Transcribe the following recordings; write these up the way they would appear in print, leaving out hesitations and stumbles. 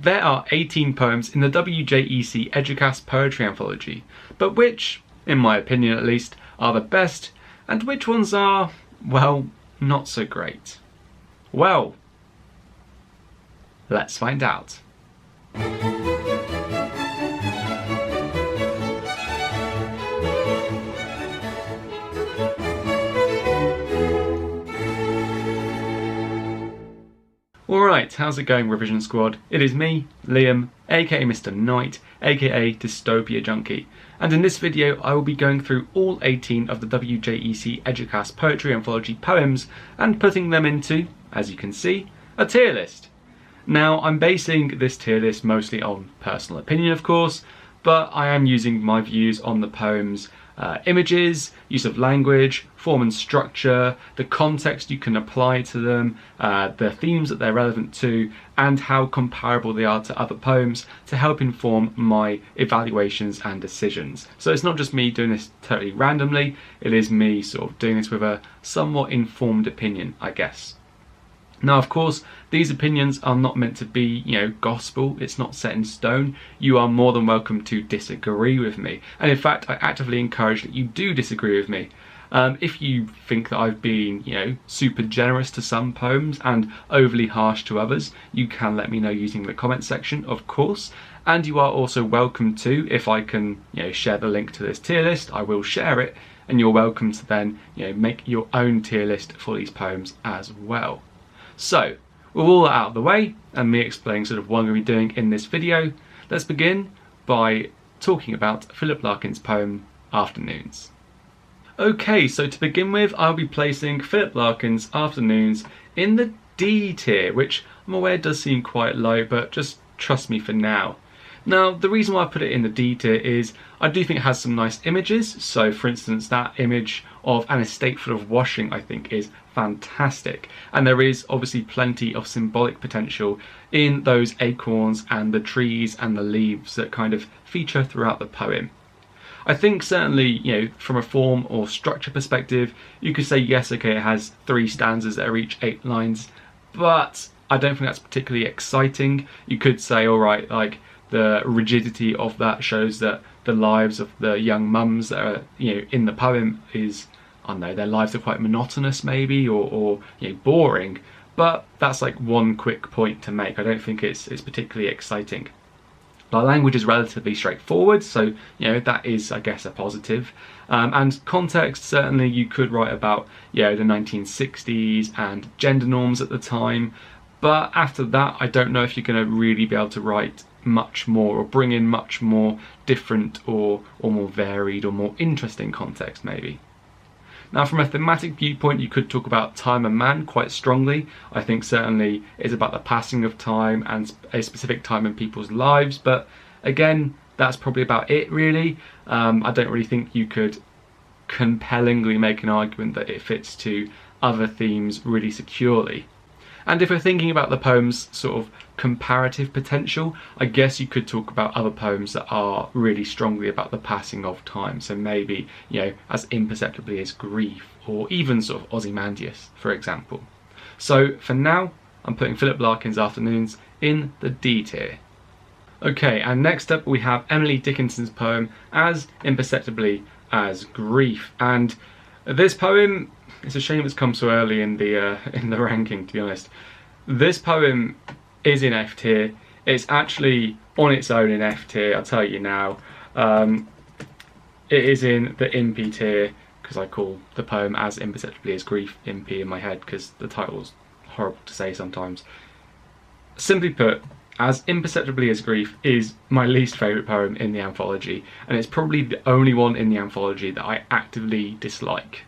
There are 18 poems in the WJEC Eduqas Poetry Anthology, but which, in my opinion at least, are the best, and which ones are, well, not so great? Well, let's find out. Alright, how's it going, Revision Squad? It is me, Liam, aka Mr. Knight, aka DystopiaJunkie, and in this video I will be going through all 18 of the WJEC Eduqas Poetry Anthology poems and putting them into, as you can see, a tier list. Now, I'm basing this tier list mostly on personal opinion, of course, but I am using my views on the poems' images, use of language, form and structure, the context you can apply to them, the themes that they're relevant to, and how comparable they are to other poems to help inform my evaluations and decisions. So it's not just me doing this totally randomly, it is me sort of doing this with a somewhat informed opinion, I guess. Now, of course, these opinions are not meant to be, gospel. It's not set in stone. You are more than welcome to disagree with me. And in fact, I actively encourage that you do disagree with me. If you think that I've been, super generous to some poems and overly harsh to others, you can let me know using the comment section, of course. And you are also welcome to, if I can, share the link to this tier list, I will share it. And you're welcome to then, make your own tier list for these poems as well. So, with all that out of the way, and me explaining sort of what I'm going to be doing in this video, let's begin by talking about Philip Larkin's poem, Afternoons. Okay, so to begin with, I'll be placing Philip Larkin's Afternoons in the D tier, which I'm aware does seem quite low, but just trust me for now. Now, the reason why I put it in the D tier is I do think it has some nice images. So, for instance, that image of an estate full of washing, I think, is fantastic. And there is obviously plenty of symbolic potential in those acorns and the trees and the leaves that kind of feature throughout the poem. I think certainly, from a form or structure perspective, you could say, yes, okay, it has 3 stanzas that are each 8 lines, but I don't think that's particularly exciting. You could say, all right, like, the rigidity of that shows that the lives of the young mums that are, in the poem is, I don't know, their lives are quite monotonous maybe, or boring. But that's like one quick point to make. I don't think it's particularly exciting. The language is relatively straightforward, so that is, I guess, a positive. And context, certainly you could write about the 1960s and gender norms at the time. But after that, I don't know if you're going to really be able to write much more or bring in much more different or more varied or more interesting context maybe. Now, from a thematic viewpoint, you could talk about time and man quite strongly. I think certainly it's about the passing of time and a specific time in people's lives, but again, that's probably about it really. I don't really think you could compellingly make an argument that it fits to other themes really securely. And if we're thinking about the poem's sort of comparative potential, I guess you could talk about other poems that are really strongly about the passing of time. So maybe, as imperceptibly as Grief, or even sort of Ozymandias, for example. So for now, I'm putting Philip Larkin's Afternoons in the D tier. Okay, and next up we have Emily Dickinson's poem, As Imperceptibly as Grief. And this poem, it's a shame it's come so early in the ranking, to be honest. This poem is in F tier. It's actually on its own in F tier, I'll tell you now. It is in the Impy tier, because I call the poem As Imperceptibly as Grief Impy in my head, because the title's horrible to say sometimes. Simply put, As Imperceptibly as Grief is my least favourite poem in the anthology, and it's probably the only one in the anthology that I actively dislike.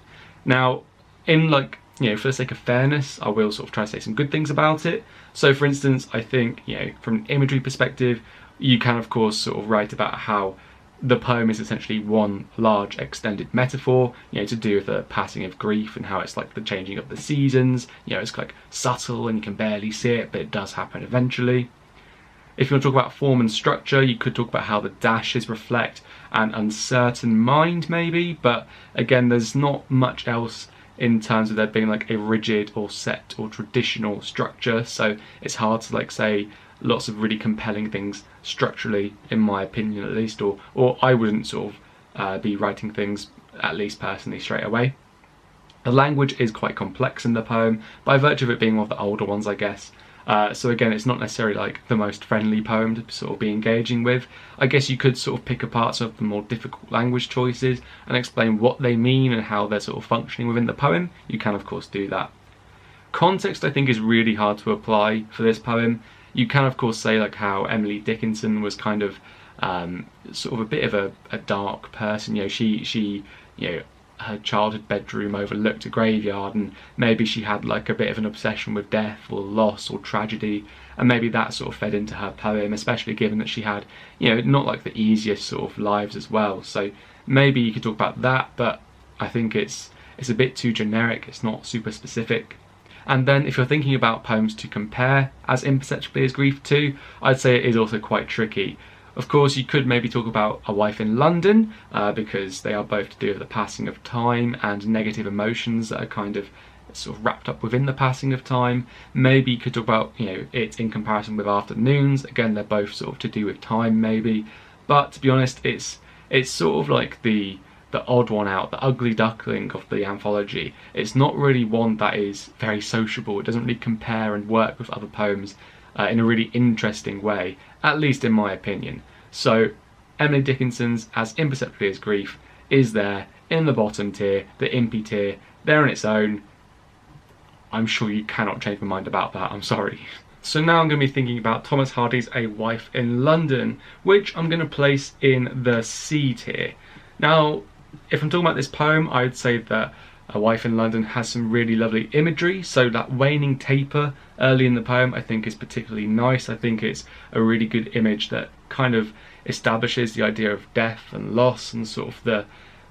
Now, for the sake of fairness, I will sort of try to say some good things about it. So, for instance, I think, from an imagery perspective, you can, of course, sort of write about how the poem is essentially one large extended metaphor, to do with the passing of grief and how it's like the changing of the seasons. It's like subtle and you can barely see it, but it does happen eventually. If you want to talk about form and structure, you could talk about how the dashes reflect an uncertain mind maybe, but again, there's not much else in terms of there being like a rigid or set or traditional structure, so it's hard to say lots of really compelling things structurally, in my opinion at least, or I wouldn't sort of be writing things, at least personally, straight away. The language is quite complex in the poem, by virtue of it being one of the older ones, I guess. So again, it's not necessarily like the most friendly poem to sort of be engaging with. I guess you could sort of pick apart some of the more difficult language choices and explain what they mean and how they're sort of functioning within the poem. You can of course do that. Context, I think, is really hard to apply for this poem. You can of course say like how Emily Dickinson was kind of sort of a bit of a dark person. You know, she you know, her childhood bedroom overlooked a graveyard, and maybe she had like a bit of an obsession with death or loss or tragedy, and maybe that sort of fed into her poem, especially given that she had, you know, not like the easiest sort of lives as well. So maybe you could talk about that, but I think it's a bit too generic, it's not super specific. And then if you're thinking about poems to compare as imperceptibly as Grief too, I'd say it is also quite tricky. Of course, you could maybe talk about A Wife in London, because they are both to do with the passing of time and negative emotions that are kind of sort of wrapped up within the passing of time. Maybe you could talk about, you know, it in comparison with Afternoons. Again, they're both sort of to do with time, maybe. But to be honest, it's sort of like the odd one out, the ugly duckling of the anthology. It's not really one that is very sociable. It doesn't really compare and work with other poems in a really interesting way, at least in my opinion. So Emily Dickinson's As Imperceptibly as Grief is there in the bottom tier, the impy tier, there on its own. I'm sure you cannot change my mind about that, I'm sorry. So now I'm going to be thinking about Thomas Hardy's A Wife in London, which I'm going to place in the C tier. Now, if I'm talking about this poem, I'd say that A Wife in London has some really lovely imagery, so that waning taper early in the poem I think is particularly nice. I think it's a really good image that kind of establishes the idea of death and loss and sort of the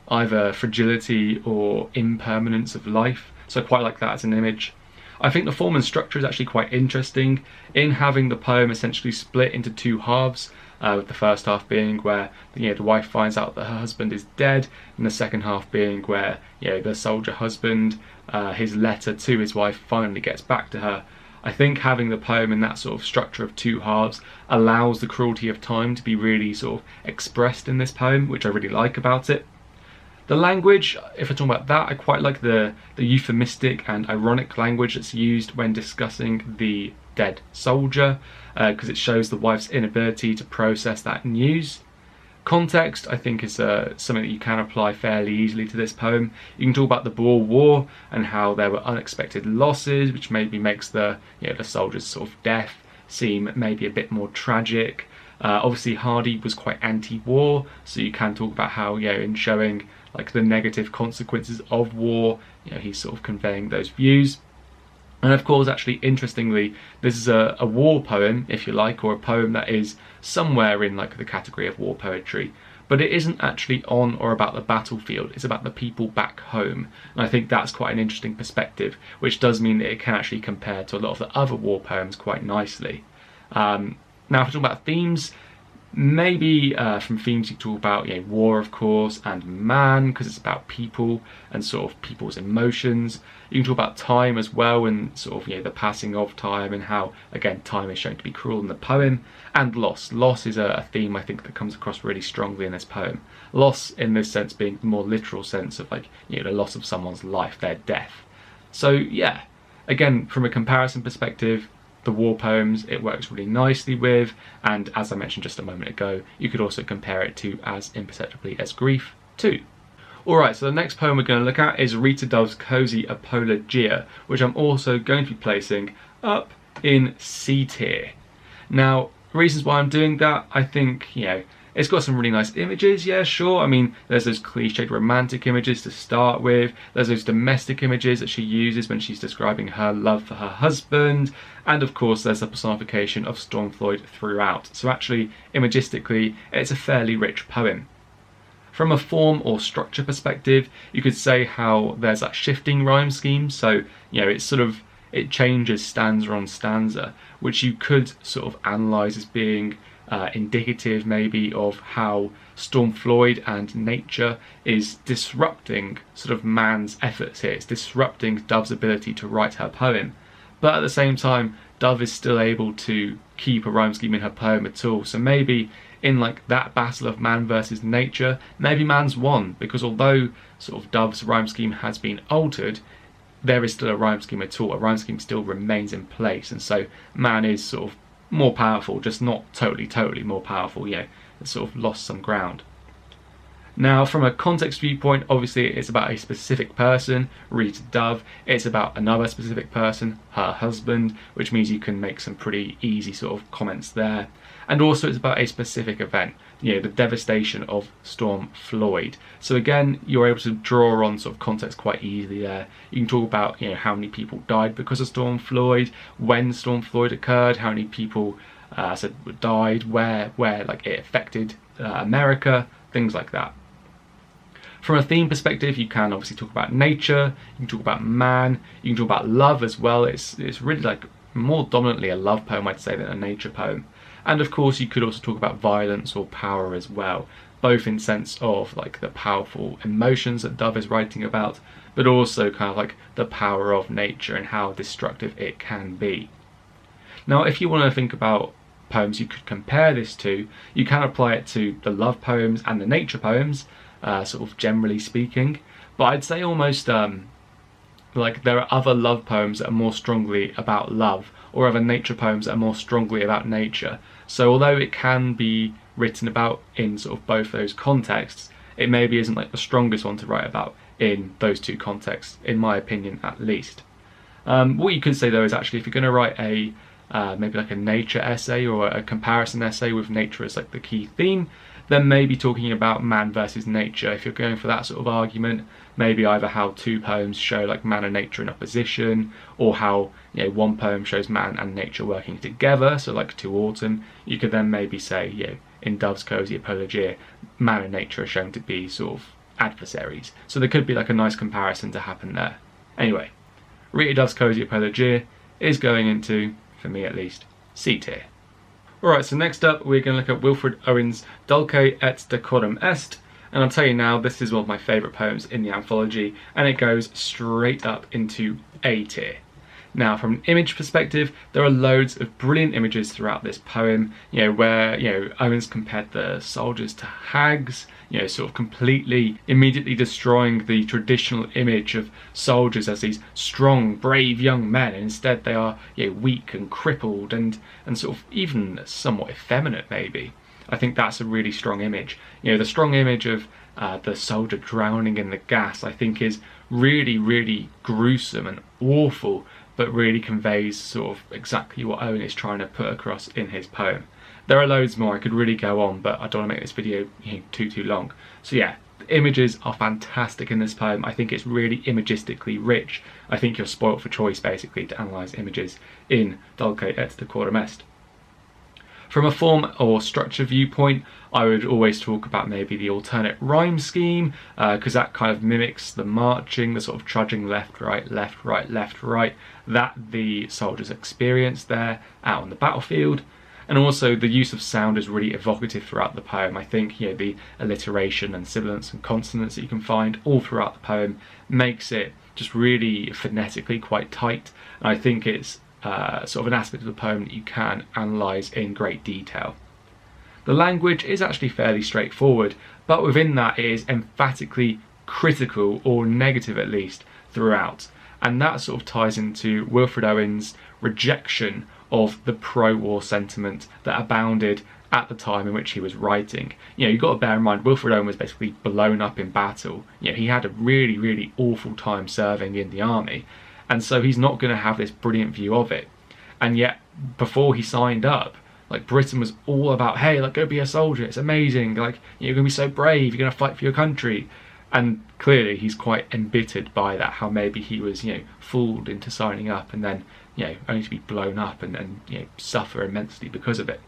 either fragility or impermanence of life, so I quite like that as an image. I think the form and structure is actually quite interesting in having the poem essentially split into two halves. With the first half being where, you know, the wife finds out that her husband is dead, and the second half being where, you know, the soldier husband, his letter to his wife finally gets back to her. I think having the poem in that sort of structure of two halves allows the cruelty of time to be really sort of expressed in this poem, which I really like about it. The language, if I talk about that, I quite like the euphemistic and ironic language that's used when discussing the dead soldier, because it shows the wife's inability to process that news. Context, I think, is something that you can apply fairly easily to this poem. You can talk about the Boer War and how there were unexpected losses, which maybe makes the, you know, the soldier's sort of death seem maybe a bit more tragic. Obviously Hardy was quite anti-war, so you can talk about how, you know, in showing like the negative consequences of war, you know, he's sort of conveying those views. And of course, actually, interestingly, this is a war poem, if you like, or a poem that is somewhere in like the category of war poetry, but it isn't actually on or about the battlefield, it's about the people back home. And I think that's quite an interesting perspective, which does mean that it can actually compare to a lot of the other war poems quite nicely. Now, if we're talking about themes, maybe from themes you talk about, you know, war of course, and man, because it's about people and sort of people's emotions. You can talk about time as well, and sort of, you know, the passing of time and how, again, time is shown to be cruel in the poem. And loss. Loss is a theme I think that comes across really strongly in this poem. Loss in this sense being the more literal sense of, like, you know, the loss of someone's life, their death. So yeah, again, from a comparison perspective, the war poems it works really nicely with, and as I mentioned just a moment ago, you could also compare it to As Imperceptibly as Grief too. Alright, so the next poem we're going to look at is Rita Dove's cosy Apologia, which I'm also going to be placing up in C tier. Now, reasons why I'm doing that, I think, you know, it's got some really nice images, yeah, sure. I mean, there's those cliched romantic images to start with. There's those domestic images that she uses when she's describing her love for her husband. And of course, there's the personification of Storm Floyd throughout. So actually, imagistically, it's a fairly rich poem. From a form or structure perspective, you could say how there's that shifting rhyme scheme. So, you know, it's sort of, it changes stanza on stanza, which you could sort of analyse as being indicative maybe of how Storm Floyd and nature is disrupting sort of man's efforts here. It's disrupting Dove's ability to write her poem. But at the same time, Dove is still able to keep a rhyme scheme in her poem at all. So maybe in like that battle of man versus nature, maybe man's won, because although sort of Dove's rhyme scheme has been altered, there is still a rhyme scheme at all. A rhyme scheme still remains in place, and so man is sort of more powerful, just not totally more powerful. It's sort of lost some ground. Now, from a context viewpoint, obviously it's about a specific person, read Dove. It's about another specific person, her husband, which means you can make some pretty easy sort of comments there. And also it's about a specific event, the devastation of Storm Floyd. So again, you're able to draw on sort of context quite easily there. You can talk about how many people died because of Storm Floyd, when Storm Floyd occurred, how many people died, where like it affected America, things like that. From a theme perspective, you can obviously talk about nature, you can talk about man, you can talk about love as well. It's really like more dominantly a love poem, I'd say, than a nature poem. And of course you could also talk about violence or power as well, both in sense of like the powerful emotions that Dove is writing about, but also kind of like the power of nature and how destructive it can be. Now, if you want to think about poems you could compare this to, you can apply it to the love poems and the nature poems, sort of generally speaking, but I'd say almost like there are other love poems that are more strongly about love, or other nature poems that are more strongly about nature. So although it can be written about in sort of both those contexts, it maybe isn't like the strongest one to write about in those two contexts, in my opinion at least. What you could say though is actually if you're going to write a maybe like a nature essay or a comparison essay with nature as like the key theme, then maybe talking about man versus nature. If you're going for that sort of argument, maybe either how two poems show like man and nature in opposition, or how one poem shows man and nature working together, so like To Autumn. You could then maybe say in Dove's cozy Apologia, man and nature are shown to be sort of adversaries. So there could be like a nice comparison to happen there. Anyway, Rita Dove's cozy Apologia is going into, for me at least, C tier. Alright, so next up we're going to look at Wilfred Owen's Dulce et Decorum est, and I'll tell you now, this is one of my favourite poems in the anthology, and it goes straight up into A tier. Now, from an image perspective, there are loads of brilliant images throughout this poem, where, Owens compared the soldiers to hags, sort of completely, immediately destroying the traditional image of soldiers as these strong, brave young men, and instead they are, weak and crippled and sort of even somewhat effeminate, maybe. I think that's a really strong image. The strong image of the soldier drowning in the gas, I think, is really, really gruesome and awful, but really conveys sort of exactly what Owen is trying to put across in his poem. There are loads more, I could really go on, but I don't want to make this video too long. So yeah, the images are fantastic in this poem. I think it's really imagistically rich. I think you're spoilt for choice, basically, to analyse images in Dulce et Decorum est. From a form or structure viewpoint, I would always talk about maybe the alternate rhyme scheme, because that kind of mimics the marching, the sort of trudging left, right, left, right, left, right, that the soldiers experience there out on the battlefield. And also the use of sound is really evocative throughout the poem. I think the alliteration and sibilants and consonants that you can find all throughout the poem makes it just really phonetically quite tight, and I think it's sort of an aspect of the poem that you can analyse in great detail. The language is actually fairly straightforward, but within that it is emphatically critical, or negative at least, throughout. And that sort of ties into Wilfred Owen's rejection of the pro-war sentiment that abounded at the time in which he was writing. You've got to bear in mind, Wilfred Owen was basically blown up in battle. He had a really, really awful time serving in the army, and so he's not going to have this brilliant view of it. And yet, before he signed up, like, Britain was all about, hey, like, go be a soldier, it's amazing, like, you're going to be so brave, you're going to fight for your country. And clearly he's quite embittered by that, how maybe he was, fooled into signing up and then, only to be blown up and suffer immensely because of it.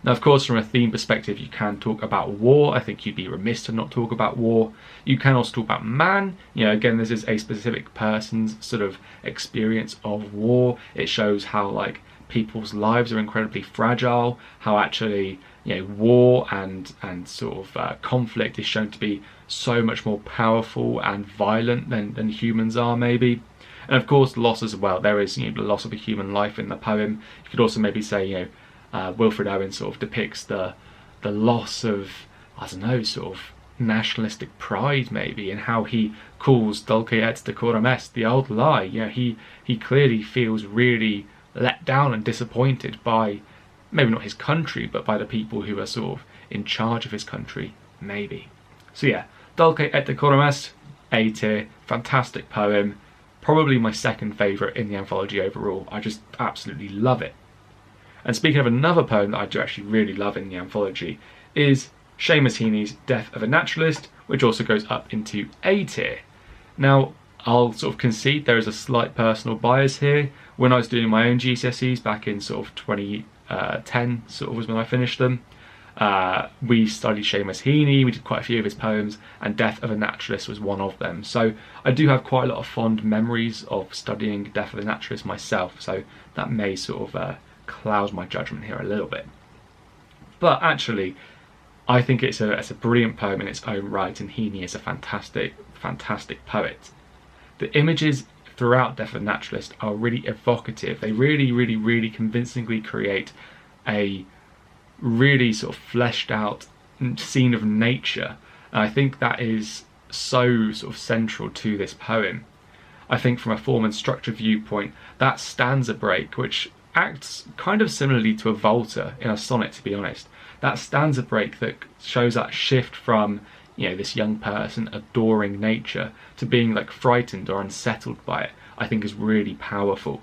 Now, of course, from a theme perspective, you can talk about war. I think you'd be remiss to not talk about war. You can also talk about man. Again, this is a specific person's sort of experience of war. It shows how, like, people's lives are incredibly fragile, how actually, war and sort of conflict is shown to be so much more powerful and violent than humans are, maybe. And of course loss as well. There is, the loss of a human life in the poem. You could also maybe say, Wilfred Owen sort of depicts the loss of, I don't know, sort of nationalistic pride maybe, and how he calls Dulce et Decorum est, the old lie. He clearly feels really let down and disappointed by maybe not his country, but by the people who are sort of in charge of his country, maybe. So yeah, Dulce et Decorum est, A tier, fantastic poem, probably my second favourite in the anthology overall. I just absolutely love it. And speaking of another poem that I do actually really love in the anthology is Seamus Heaney's Death of a Naturalist, which also goes up into A tier. Now, I'll sort of concede there is a slight personal bias here. When I was doing my own GCSEs back in sort of 2010, sort of was when I finished them, we studied Seamus Heaney, we did quite a few of his poems, and Death of a Naturalist was one of them. So I do have quite a lot of fond memories of studying Death of a Naturalist myself, so that may sort of cloud my judgment here a little bit. But actually, I think it's a brilliant poem in its own right, and Heaney is a fantastic poet. The images throughout Death of a Naturalist are really evocative. They really convincingly create a really sort of fleshed out scene of nature, and I think that is so sort of central to this poem. I think from a form and structure viewpoint, that stanza break, which acts kind of similarly to a volta in a sonnet, to be honest, that stanza break that shows that shift from this young person adoring nature to being like frightened or unsettled by it, I think is really powerful.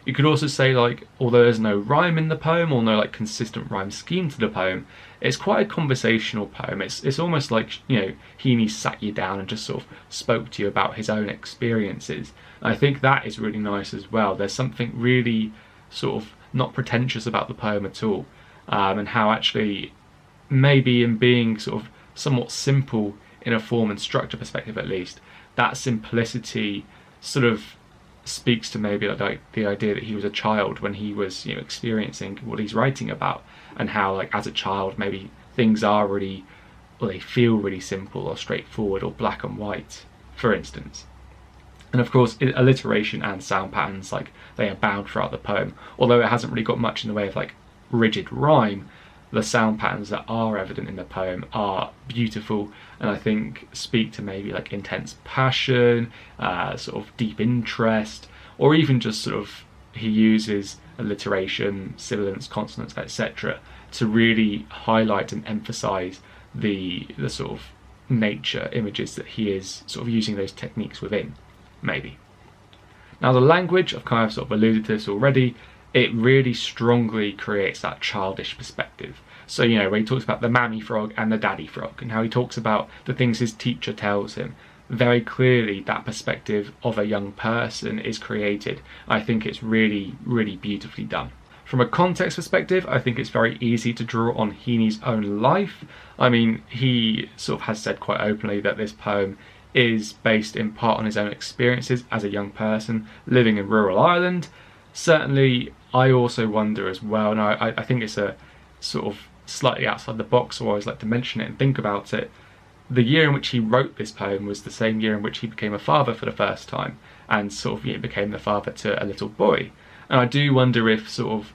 You could also say, like, although there's no rhyme in the poem or no like consistent rhyme scheme to the poem, it's quite a conversational poem. It's almost like Heaney sat you down and just sort of spoke to you about his own experiences. And I think that is really nice as well. There's something really sort of not pretentious about the poem at all, and how actually maybe in being sort of somewhat simple in a form and structure perspective at least, that simplicity sort of speaks to maybe like the idea that he was a child when he was experiencing what he's writing about, and how like as a child maybe things are really, or they feel really simple or straightforward or black and white, for instance. And of course alliteration and sound patterns, like, they abound throughout the poem. Although it hasn't really got much in the way of like rigid rhyme, the sound patterns that are evident in the poem are beautiful, and I think speak to maybe like intense passion, sort of deep interest, or even just sort of he uses alliteration, sibilants, consonants, etc. to really highlight and emphasize the sort of nature images that he is sort of using those techniques within, maybe. Now the language, I've kind of sort of alluded to this already, it really strongly creates that childish perspective. So, when he talks about the mammy frog and the daddy frog, and how he talks about the things his teacher tells him, very clearly that perspective of a young person is created. I think it's really beautifully done. From a context perspective, I think it's very easy to draw on Heaney's own life. I mean, he sort of has said quite openly that this poem is based in part on his own experiences as a young person living in rural Ireland. Certainly, I also wonder as well, and I think it's a sort of slightly outside the box, so I always like to mention it and think about it. The year in which he wrote this poem was the same year in which he became a father for the first time, and sort of became the father to a little boy. And I do wonder if sort of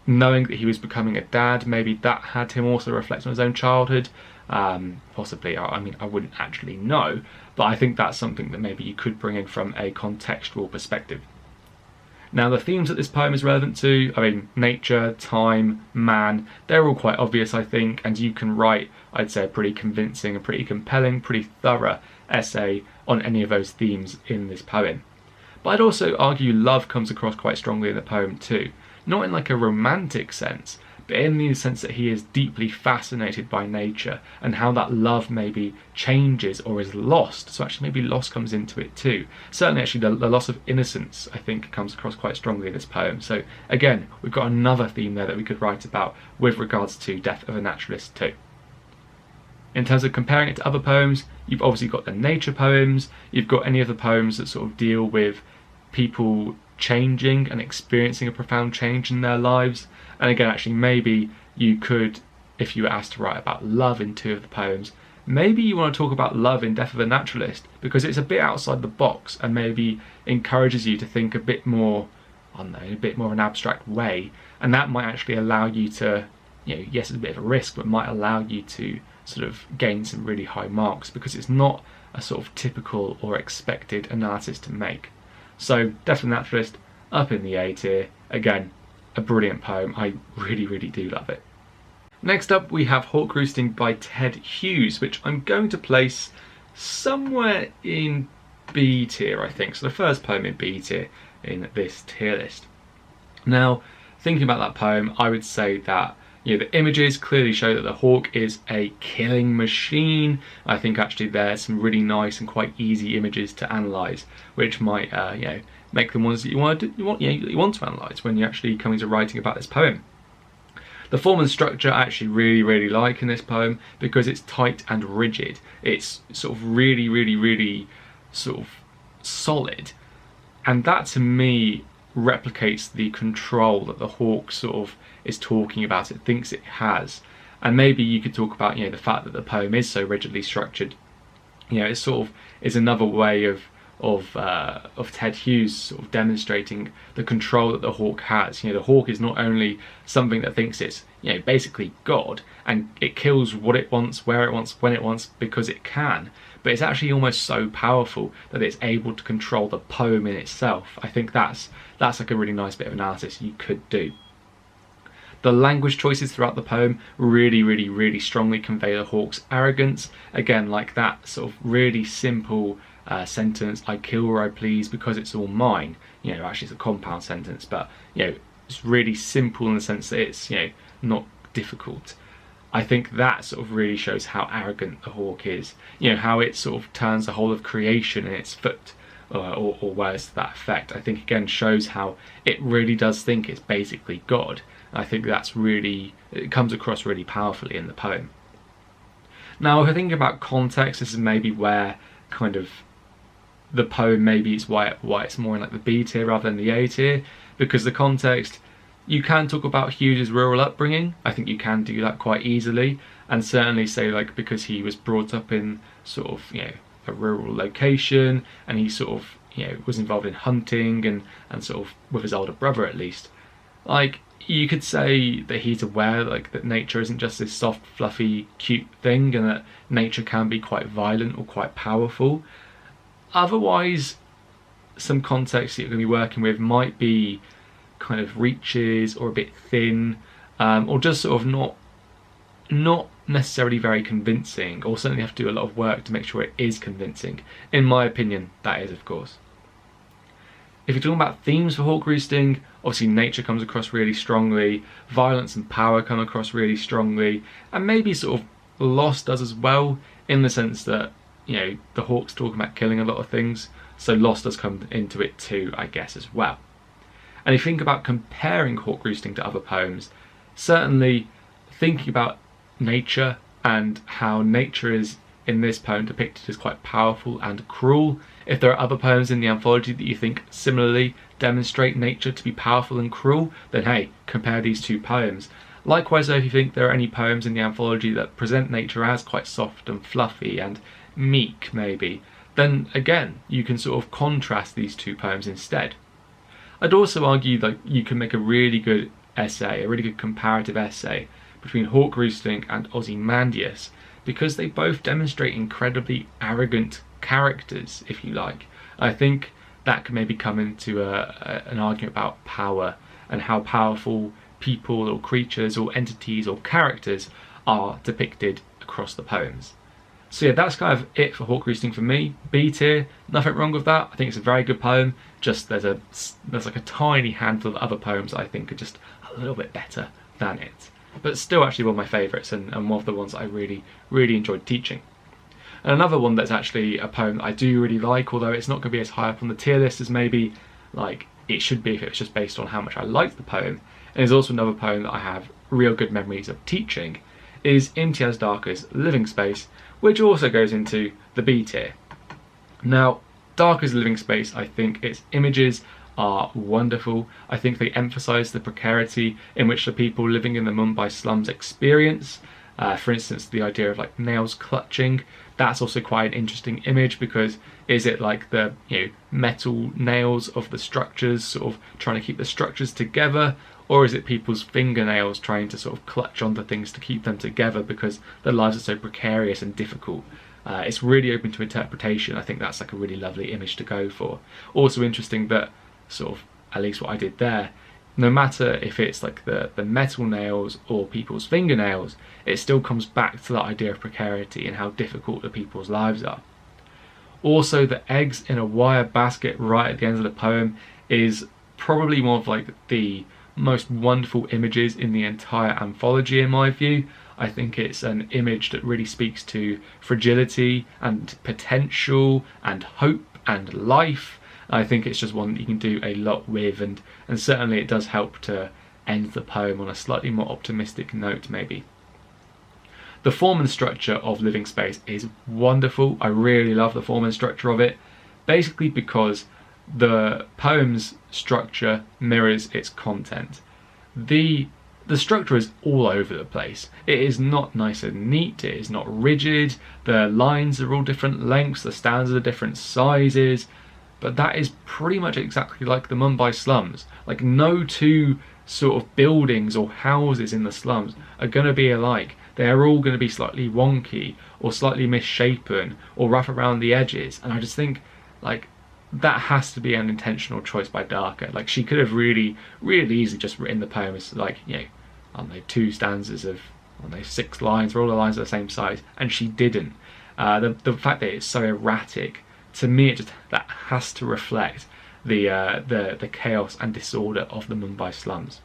knowing that he was becoming a dad, maybe that had him also reflect on his own childhood. Possibly, I mean, I wouldn't actually know, but I think that's something that maybe you could bring in from a contextual perspective. Now the themes that this poem is relevant to, I mean, nature, time, man, they're all quite obvious, I think, and you can write, I'd say, a pretty convincing, a pretty compelling, pretty thorough essay on any of those themes in this poem. But I'd also argue love comes across quite strongly in the poem too. Not in like a romantic sense, but in the sense that he is deeply fascinated by nature, and how that love maybe changes or is lost. So actually maybe loss comes into it too. Certainly actually the loss of innocence, I think, comes across quite strongly in this poem. So again, we've got another theme there that we could write about with regards to Death of a Naturalist too. In terms of comparing it to other poems, you've obviously got the nature poems, you've got any of the poems that sort of deal with people changing and experiencing a profound change in their lives. And again, actually maybe you could, if you were asked to write about love in two of the poems, maybe you want to talk about love in Death of a Naturalist, because it's a bit outside the box and maybe encourages you to think a bit more, I don't know, in a bit more of an abstract way, and that might actually allow you to, you know, yes, it's a bit of a risk, but might allow you to sort of gain some really high marks, because it's not a sort of typical or expected analysis to make. So Death of a Naturalist, up in the A tier. Again, a brilliant poem. I really, really do love it. Next up we have Hawk Roosting by Ted Hughes, which I'm going to place somewhere in B tier, I think. So the first poem in B tier in this tier list. Now, thinking about that poem, I would say that, you know, the images clearly show that the hawk is a killing machine. I think actually there's some really nice and quite easy images to analyse, which might, you know, make them ones that you want to analyse when you're actually coming to writing about this poem. The form and structure I actually really like in this poem, because it's tight and rigid. It's sort of really sort of solid, and that to me replicates the control that the hawk sort of is talking about, it thinks it has. And maybe you could talk about, you know, the fact that the poem is so rigidly structured. You know, it sort of is another way of Ted Hughes sort of demonstrating the control that the hawk has. You know, the hawk is not only something that thinks it's, you know, basically God, and it kills what it wants, where it wants, when it wants, because it can, but it's actually almost so powerful that it's able to control the poem in itself. I think that's like a really nice bit of analysis you could do. The language choices throughout the poem really strongly convey the hawk's arrogance. Again, like that sort of really simple sentence, I kill where I please because it's all mine. You know, actually it's a compound sentence, but, you know, it's really simple in the sense that it's, you know, not difficult. I think that sort of really shows how arrogant the hawk is. You know, how it sort of turns the whole of creation in its foot, or words to that effect. I think again shows how it really does think it's basically God. And I think that's really, it comes across really powerfully in the poem. Now, if I think about context, this is maybe where kind of the poem, maybe it's why it's more in like the B tier rather than the A tier, because the context, you can talk about Hughes' rural upbringing. I think you can do that quite easily, and certainly say like because he was brought up in sort of, you know, a rural location, and he sort of, you know, was involved in hunting and sort of with his older brother at least. Like, you could say that he's aware like that nature isn't just this soft, fluffy, cute thing, and that nature can be quite violent or quite powerful. Otherwise, some context that you're going to be working with might be kind of reaches or a bit thin, or just sort of not necessarily very convincing, or certainly have to do a lot of work to make sure it is convincing. In my opinion, that is, of course. If you're talking about themes for Hawk Roosting, obviously nature comes across really strongly, violence and power come across really strongly, and maybe sort of loss does as well, in the sense that, you know, the hawk's talking about killing a lot of things, so loss does come into it too, I guess, as well. And if you think about comparing Hawk Roosting to other poems, certainly thinking about nature and how nature is in this poem depicted as quite powerful and cruel. If there are other poems in the anthology that you think similarly demonstrate nature to be powerful and cruel, then hey, compare these two poems. Likewise, though, if you think there are any poems in the anthology that present nature as quite soft and fluffy and meek maybe, then again you can sort of contrast these two poems instead. I'd also argue that you can make a really good essay, a really good comparative essay between Hawk Roosting and Ozymandias, because they both demonstrate incredibly arrogant characters, if you like. I think that can maybe come into an argument about power and how powerful people or creatures or entities or characters are depicted across the poems. So yeah, that's kind of it for Hawk Roosting for me. B tier, nothing wrong with that. I think it's a very good poem. Just there's like a tiny handful of other poems that I think are just a little bit better than it. But still actually one of my favourites, and one of the ones that I really enjoyed teaching. And another one that's actually a poem that I do really like, although it's not going to be as high up on the tier list as maybe like it should be if it was just based on how much I liked the poem, and is also another poem that I have real good memories of teaching, is Imtiaz Darka's Living Space, which also goes into the B tier. Now, Darka's Living Space, I think its images are wonderful. I think they emphasise the precarity in which the people living in the Mumbai slums experience. For instance, the idea of like nails clutching, that's also quite an interesting image, because is it like the metal nails of the structures sort of trying to keep the structures together, or is it people's fingernails trying to sort of clutch onto things to keep them together because their lives are so precarious and difficult? It's really open to interpretation. I think that's like a really lovely image to go for. Also interesting that sort of, at least what I did there, no matter if it's like the metal nails or people's fingernails, it still comes back to that idea of precarity and how difficult the people's lives are. Also, the eggs in a wire basket right at the end of the poem is probably one of like the most wonderful images in the entire anthology in my view. I think it's an image that really speaks to fragility and potential and hope and life. I think it's just one that you can do a lot with, and certainly it does help to end the poem on a slightly more optimistic note maybe. The form and structure of Living Space is wonderful. I really love the form and structure of it, basically because the poem's structure mirrors its content. The structure is all over the place. It is not nice and neat, it is not rigid, the lines are all different lengths, the stanzas are different sizes, but that is pretty much exactly like the Mumbai slums. Like, no two sort of buildings or houses in the slums are going to be alike. They are all going to be slightly wonky or slightly misshapen or rough around the edges, and I just think like that has to be an intentional choice by Darker. Like, she could have really easily just written the poem as like, I don't know, 2 stanzas of 6 lines where all the lines are the same size, and she didn't. The fact that it's so erratic, to me, that has to reflect the chaos and disorder of the Mumbai slums.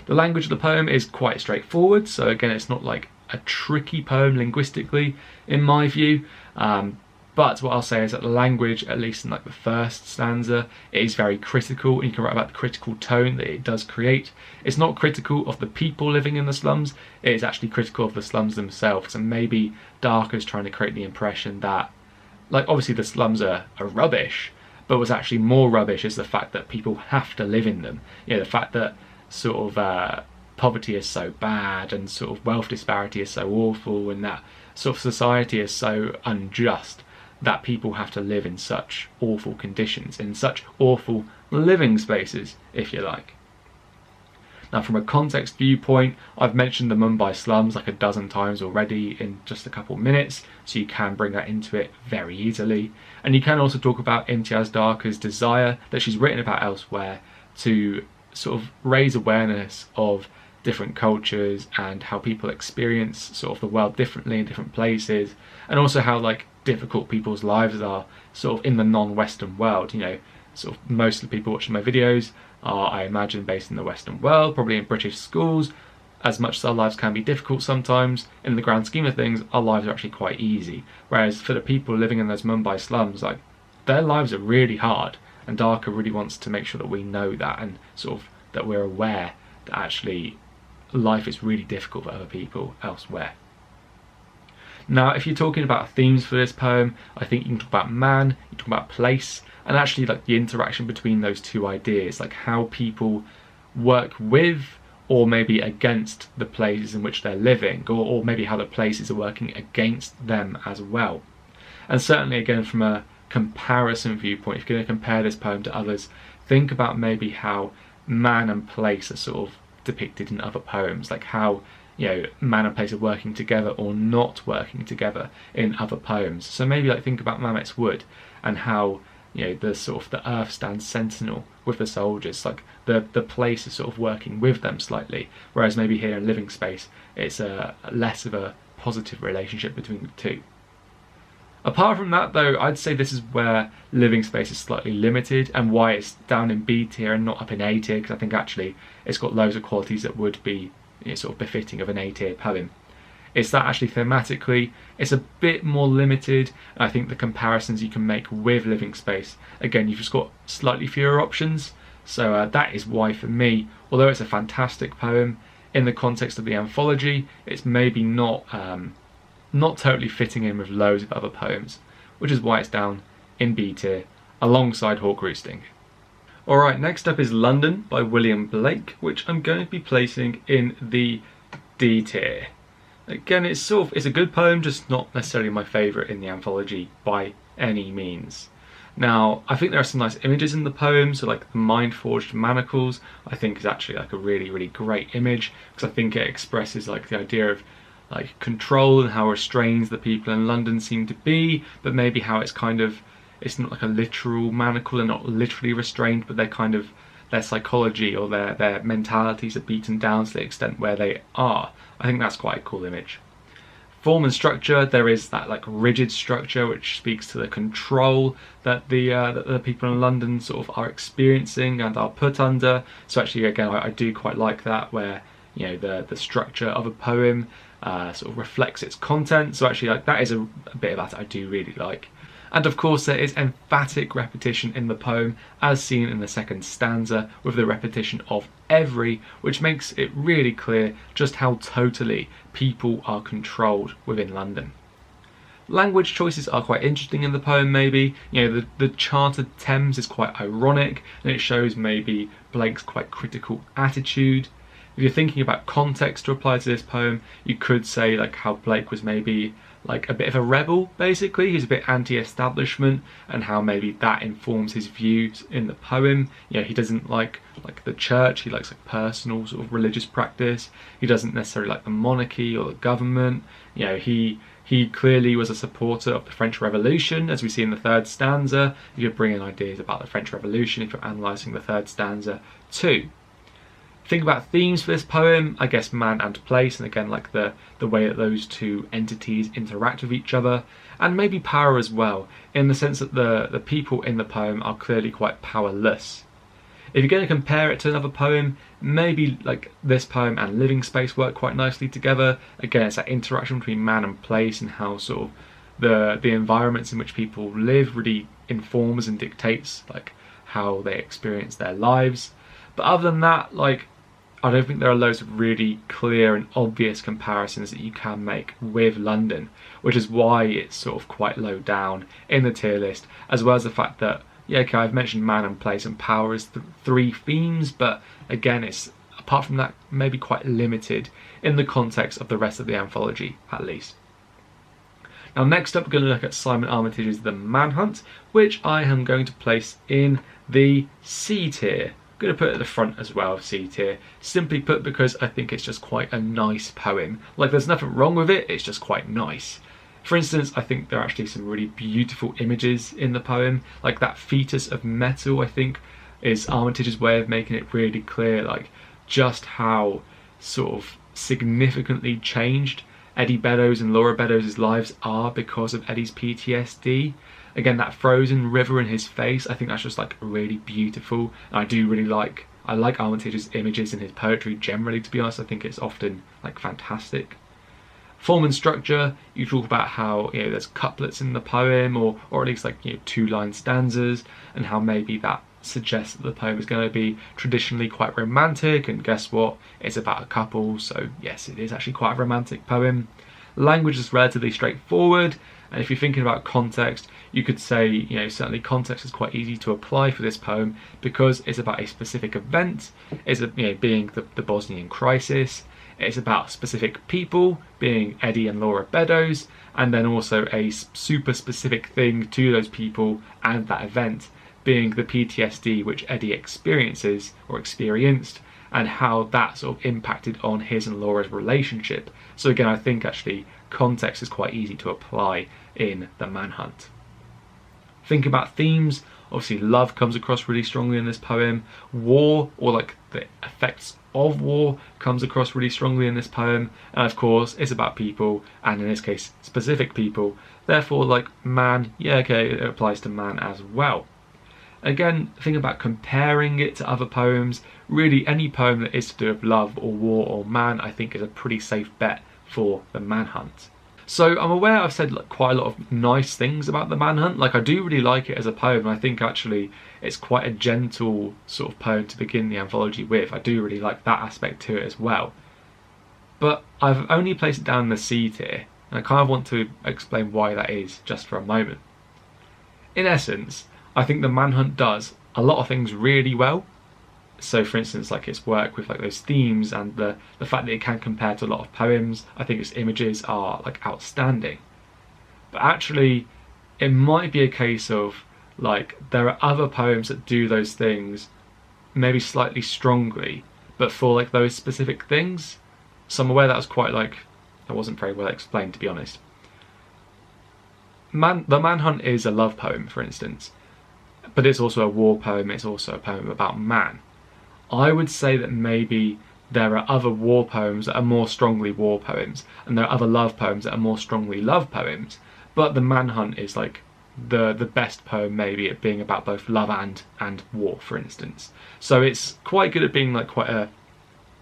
The language of the poem is quite straightforward, so again, it's not like a tricky poem linguistically in my view. But what I'll say is that the language, at least in like the first stanza, it is very critical, and you can write about the critical tone that it does create. It's not critical of the people living in the slums, it is actually critical of the slums themselves, and maybe Darker's trying to create the impression that, like, obviously the slums are rubbish, but what's actually more rubbish is the fact that people have to live in them. The fact that sort of poverty is so bad, and sort of wealth disparity is so awful, and that sort of society is so unjust that people have to live in such awful conditions, in such awful living spaces, if you like. Now, from a context viewpoint, I've mentioned the Mumbai slums like a dozen times already in just a couple minutes, so you can bring that into it very easily. And you can also talk about Imtiaz Darker's desire that she's written about elsewhere to sort of raise awareness of different cultures and how people experience sort of the world differently in different places, and also how like difficult people's lives are sort of in the non-Western world. Sort of most of the people watching my videos are, I imagine, based in the Western world, probably in British schools. As much as our lives can be difficult sometimes, in the grand scheme of things, our lives are actually quite easy. Whereas for the people living in those Mumbai slums, like, their lives are really hard, and Darker really wants to make sure that we know that, and sort of that we're aware that actually life is really difficult for other people elsewhere. Now, if you're talking about themes for this poem, I think you can talk about man, you can talk about place, and actually like the interaction between those two ideas, like how people work with or maybe against the places in which they're living, or maybe how the places are working against them as well. And certainly, again, from a comparison viewpoint, if you're going to compare this poem to others, think about maybe how man and place are sort of depicted in other poems, like how man and place are working together or not working together in other poems. So maybe like think about Mametz Wood and how the sort of the earth stands sentinel with the soldiers, like the place is sort of working with them slightly, whereas maybe here in Living Space it's a less of a positive relationship between the two. Apart from that though, I'd say this is where Living Space is slightly limited, and why it's down in B tier and not up in A tier, because I think actually it's got loads of qualities that would be sort of befitting of an A tier poem. It's that actually thematically it's a bit more limited, and I think the comparisons you can make with Living Space, again, you've just got slightly fewer options, so that is why for me, although it's a fantastic poem, in the context of the anthology, it's maybe not totally fitting in with loads of other poems, which is why it's down in B tier alongside Hawk Roosting. Alright, next up is London by William Blake, which I'm going to be placing in the D tier. Again, it's a good poem, just not necessarily my favourite in the anthology by any means. Now, I think there are some nice images in the poem, so like the mind-forged manacles, I think is actually like a really, really great image, because I think it expresses like the idea of like control and how restrained the people in London seem to be, but maybe how it's not like a literal manacle, they're not literally restrained, but they're kind of, their psychology or their mentalities are beaten down to the extent where they are. I think that's quite a cool image. Form and structure, there is that like rigid structure which speaks to the control that the people in London sort of are experiencing and are put under. So actually, again, I do quite like that, where you know the structure of a poem sort of reflects its content. So actually, like, that is a bit of that I do really like. And of course there is emphatic repetition in the poem, as seen in the second stanza, with the repetition of every, which makes it really clear just how totally people are controlled within London. Language choices are quite interesting in the poem, maybe. You know, the chartered Thames is quite ironic, and it shows maybe Blake's quite critical attitude. If you're thinking about context to apply to this poem, you could say like how Blake was maybe like a bit of a rebel, basically. He's a bit anti-establishment, and how maybe that informs his views in the poem. You know, he doesn't like the church, he likes like personal sort of religious practice. He doesn't necessarily like the monarchy or the government. You know, he clearly was a supporter of the French Revolution, as we see in the third stanza. If you're bringing ideas about the French Revolution, if you're analysing the third stanza too. Think about themes for this poem, I guess man and place, and again like the way that those two entities interact with each other, and maybe power as well, in the sense that the people in the poem are clearly quite powerless. If you're going to compare it to another poem, maybe like this poem and Living Space work quite nicely together. Again, it's that interaction between man and place, and how sort of the environments in which people live really informs and dictates like how they experience their lives. But other than that, like, I don't think there are loads of really clear and obvious comparisons that you can make with London, which is why it's sort of quite low down in the tier list, as well as the fact that, yeah, okay, I've mentioned man and place and power as three themes, but again, it's, apart from that, maybe quite limited in the context of the rest of the anthology, at least. Now next up, we're going to look at Simon Armitage's The Manhunt, which I am going to place in the C tier. I'm going to put it at the front as well of C tier, simply put because I think it's just quite a nice poem. Like, there's nothing wrong with it, it's just quite nice. For instance, I think there are actually some really beautiful images in the poem, like that fetus of metal, I think, is Armitage's way of making it really clear, like, just how sort of significantly changed Eddie Beddoes and Laura Beddoes' lives are because of Eddie's PTSD. Again, that frozen river in his face, I think that's just like really beautiful. And I like Armitage's images in his poetry generally, to be honest. I think it's often like fantastic. Form and structure, you talk about how, you know, there's couplets in the poem, or at least like, you know, 2-line stanzas, and how maybe that suggests that the poem is going to be traditionally quite romantic, and guess what, it's about a couple, so yes, it is actually quite a romantic poem. Language is relatively straightforward, and if you're thinking about context, you could say, you know, certainly context is quite easy to apply for this poem because it's about a specific event. It's being the Bosnian crisis. It's about specific people, being Eddie and Laura Beddoes, and then also a super specific thing to those people and that event, being the PTSD which Eddie experiences or experienced, and how that sort of impacted on his and Laura's relationship. So again, I think actually context is quite easy to apply in The Manhunt. Think about themes, obviously love comes across really strongly in this poem. War, or like the effects of war, comes across really strongly in this poem. And of course, it's about people, and in this case, specific people. Therefore, like man, yeah, okay, it applies to man as well. Again, think about comparing it to other poems. Really, any poem that is to do with love or war or man, I think is a pretty safe bet for The Manhunt. So I'm aware I've said like quite a lot of nice things about The Manhunt. Like, I do really like it as a poem, and I think actually it's quite a gentle sort of poem to begin the anthology with. I do really like that aspect to it as well. But I've only placed it down in the C tier, and I kind of want to explain why that is just for a moment. In essence, I think The Manhunt does a lot of things really well. So for instance, like its work with like those themes and the fact that it can compare to a lot of poems, I think its images are like outstanding. But actually, it might be a case of like there are other poems that do those things maybe slightly strongly, but for like those specific things. So I'm aware that was quite like, that wasn't very well explained, to be honest. The Manhunt is a love poem, for instance, but it's also a war poem, it's also a poem about man. I would say that maybe there are other war poems that are more strongly war poems, and there are other love poems that are more strongly love poems, but the Manhunt is like the best poem, maybe, at being about both love and war, for instance. So it's quite good at being like quite a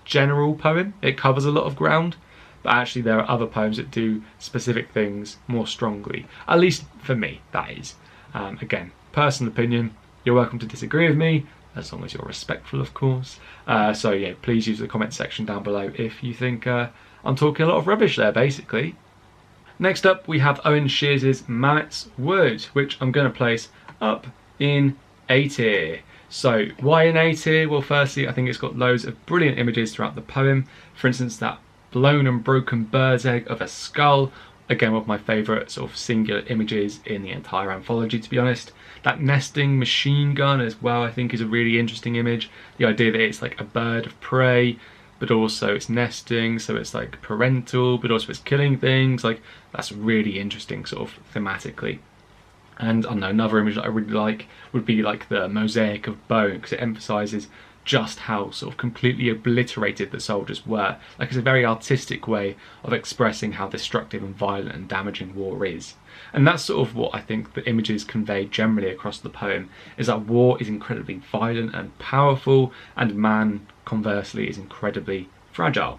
general poem. It covers a lot of ground, but actually there are other poems that do specific things more strongly, at least for me, that is. Again, personal opinion, you're welcome to disagree with me, as long as you're respectful, of course. So yeah, please use the comment section down below if you think I'm talking a lot of rubbish there, basically. Next up, we have Owen Shears's Mametz Wood, which I'm going to place up in A tier. So why in A tier? Well, firstly, I think it's got loads of brilliant images throughout the poem. For instance, that blown and broken bird's egg of a skull, again one of my favourite sort of singular images in the entire anthology, to be honest. That nesting machine gun as well, I think, is a really interesting image. The idea that it's like a bird of prey, but also it's nesting, so it's like parental, but also it's killing things. Like, that's really interesting sort of thematically. And I don't know, another image that I really like would be like the mosaic of bone, because it emphasises just how sort of completely obliterated the soldiers were. Like, it's a very artistic way of expressing how destructive and violent and damaging war is. And that's sort of what I think the images convey generally across the poem, is that war is incredibly violent and powerful, and man, conversely, is incredibly fragile.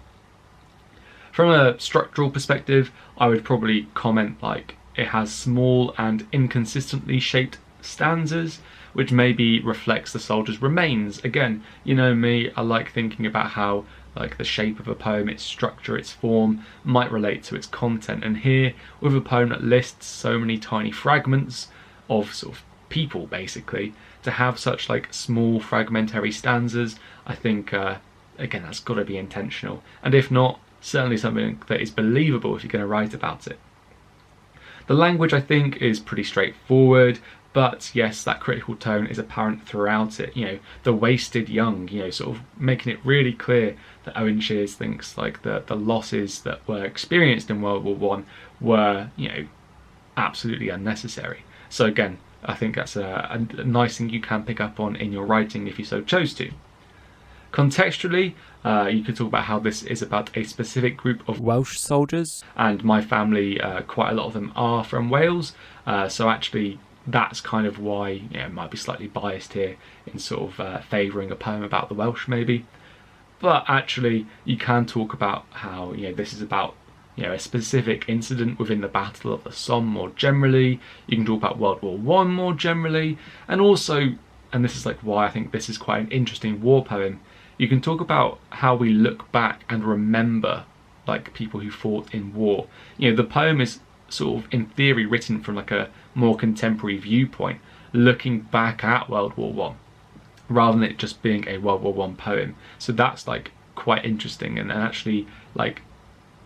From a structural perspective, I would probably comment like it has small and inconsistently shaped stanzas, which maybe reflects the soldier's remains. Again, you know me, I like thinking about how like the shape of a poem, its structure, its form, might relate to its content. And here, with a poem that lists so many tiny fragments of sort of people, basically, to have such like small fragmentary stanzas, I think, again, that's got to be intentional. And if not, certainly something that is believable if you're going to write about it. The language, I think, is pretty straightforward, but yes, that critical tone is apparent throughout it. You know, the wasted young, you know, sort of making it really clear that Owen Shears thinks like the losses that were experienced in World War I were, you know, absolutely unnecessary. So again, I think that's a nice thing you can pick up on in your writing if you so chose to. Contextually, you could talk about how this is about a specific group of Welsh soldiers, and my family, quite a lot of them are from Wales, so actually that's kind of why, you know, it might be slightly biased here in sort of favouring a poem about the Welsh maybe. But actually you can talk about how, you know, this is about, you know, a specific incident within the Battle of the Somme more generally. You can talk about World War I more generally, and also, and this is like why I think this is quite an interesting war poem, you can talk about how we look back and remember like people who fought in war. You know, the poem is sort of in theory written from like a more contemporary viewpoint, looking back at World War I, rather than it just being a World War I poem. So that's like quite interesting and actually like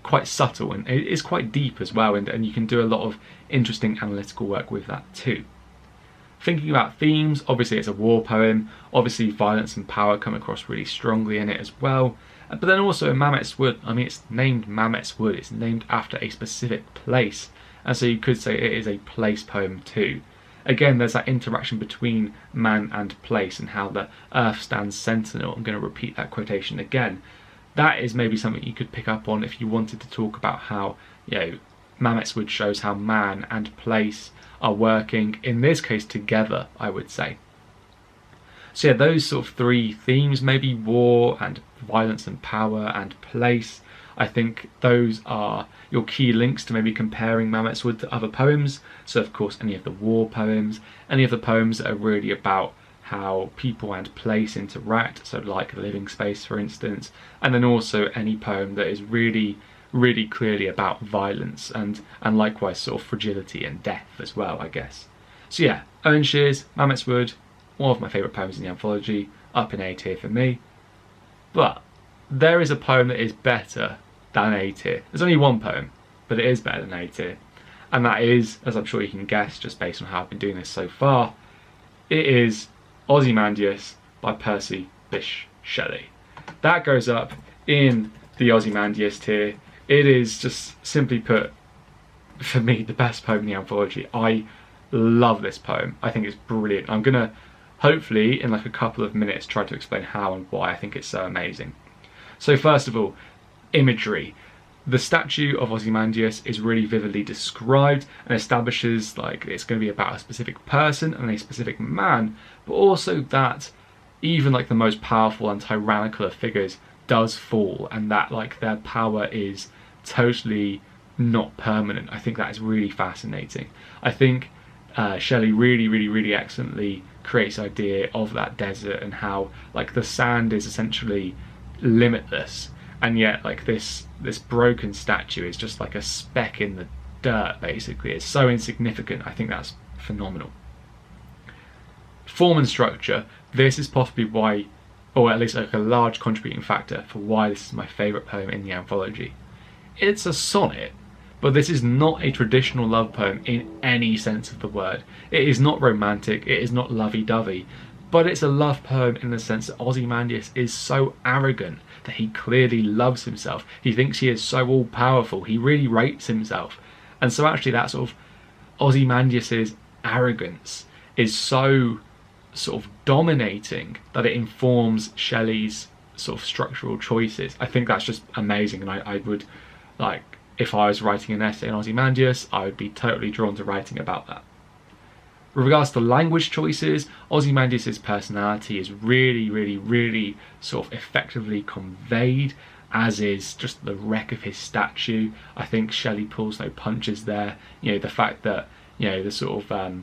quite subtle, and it is quite deep as well, and you can do a lot of interesting analytical work with that too. Thinking about themes, obviously it's a war poem, obviously violence and power come across really strongly in it as well, but then also in Mametz Wood, I mean, it's named Mametz Wood, it's named after a specific place, and so you could say it is a place poem too. Again, there's that interaction between man and place and how the earth stands sentinel. I'm going to repeat that quotation again. That is maybe something you could pick up on if you wanted to talk about how, you know, Mametz Wood shows how man and place are working, in this case together, I would say. So yeah, those sort of three themes, maybe war and violence and power and place, I think those are your key links to maybe comparing Mametz Wood to other poems. So of course any of the war poems, any of the poems that are really about how people and place interact, so like Living Space for instance, and then also any poem that is really clearly about violence and likewise sort of fragility and death as well, I guess. So yeah, Owen Shears, Mametz Wood, one of my favourite poems in the anthology. up in A tier for me. But there is a poem that is better than A tier. There's only one poem, but it is better than A tier. And that is, as I'm sure you can guess just based on how I've been doing this so far, it is Ozymandias by Percy Bysshe Shelley. That goes up in the Ozymandias tier. It is, just simply put, for me, the best poem in the anthology. I love this poem. I think it's brilliant. I'm gonna hopefully in like a couple of minutes try to explain how and why I think it's so amazing. So first of all, imagery. The statue of Ozymandias is really vividly described and establishes like it's going to be about a specific person and a specific man, but also that even like the most powerful and tyrannical of figures does fall, and that like their power is totally not permanent. I think that is really fascinating. I think Shelley really excellently creates the idea of that desert and how like the sand is essentially limitless, and yet like this broken statue is just like a speck in the dirt basically. It's so insignificant. I think that's phenomenal. Form and structure. This is possibly why, or at least like a large contributing factor for why this is my favourite poem in the anthology. It's a sonnet, but this is not a traditional love poem in any sense of the word. It is not romantic, it is not lovey-dovey, but it's a love poem in the sense that Ozymandias is so arrogant that he clearly loves himself. He thinks he is so all-powerful, he really rates himself. And so actually that sort of Ozymandias' arrogance is so sort of dominating that it informs Shelley's sort of structural choices. I think that's just amazing, and I would, like, if I was writing an essay on Ozymandias, I would be totally drawn to writing about that. With regards to language choices, Ozymandias' personality is really sort of effectively conveyed, as is just the wreck of his statue. I think Shelley pulls no punches there. You know, the fact that, you know, the sort of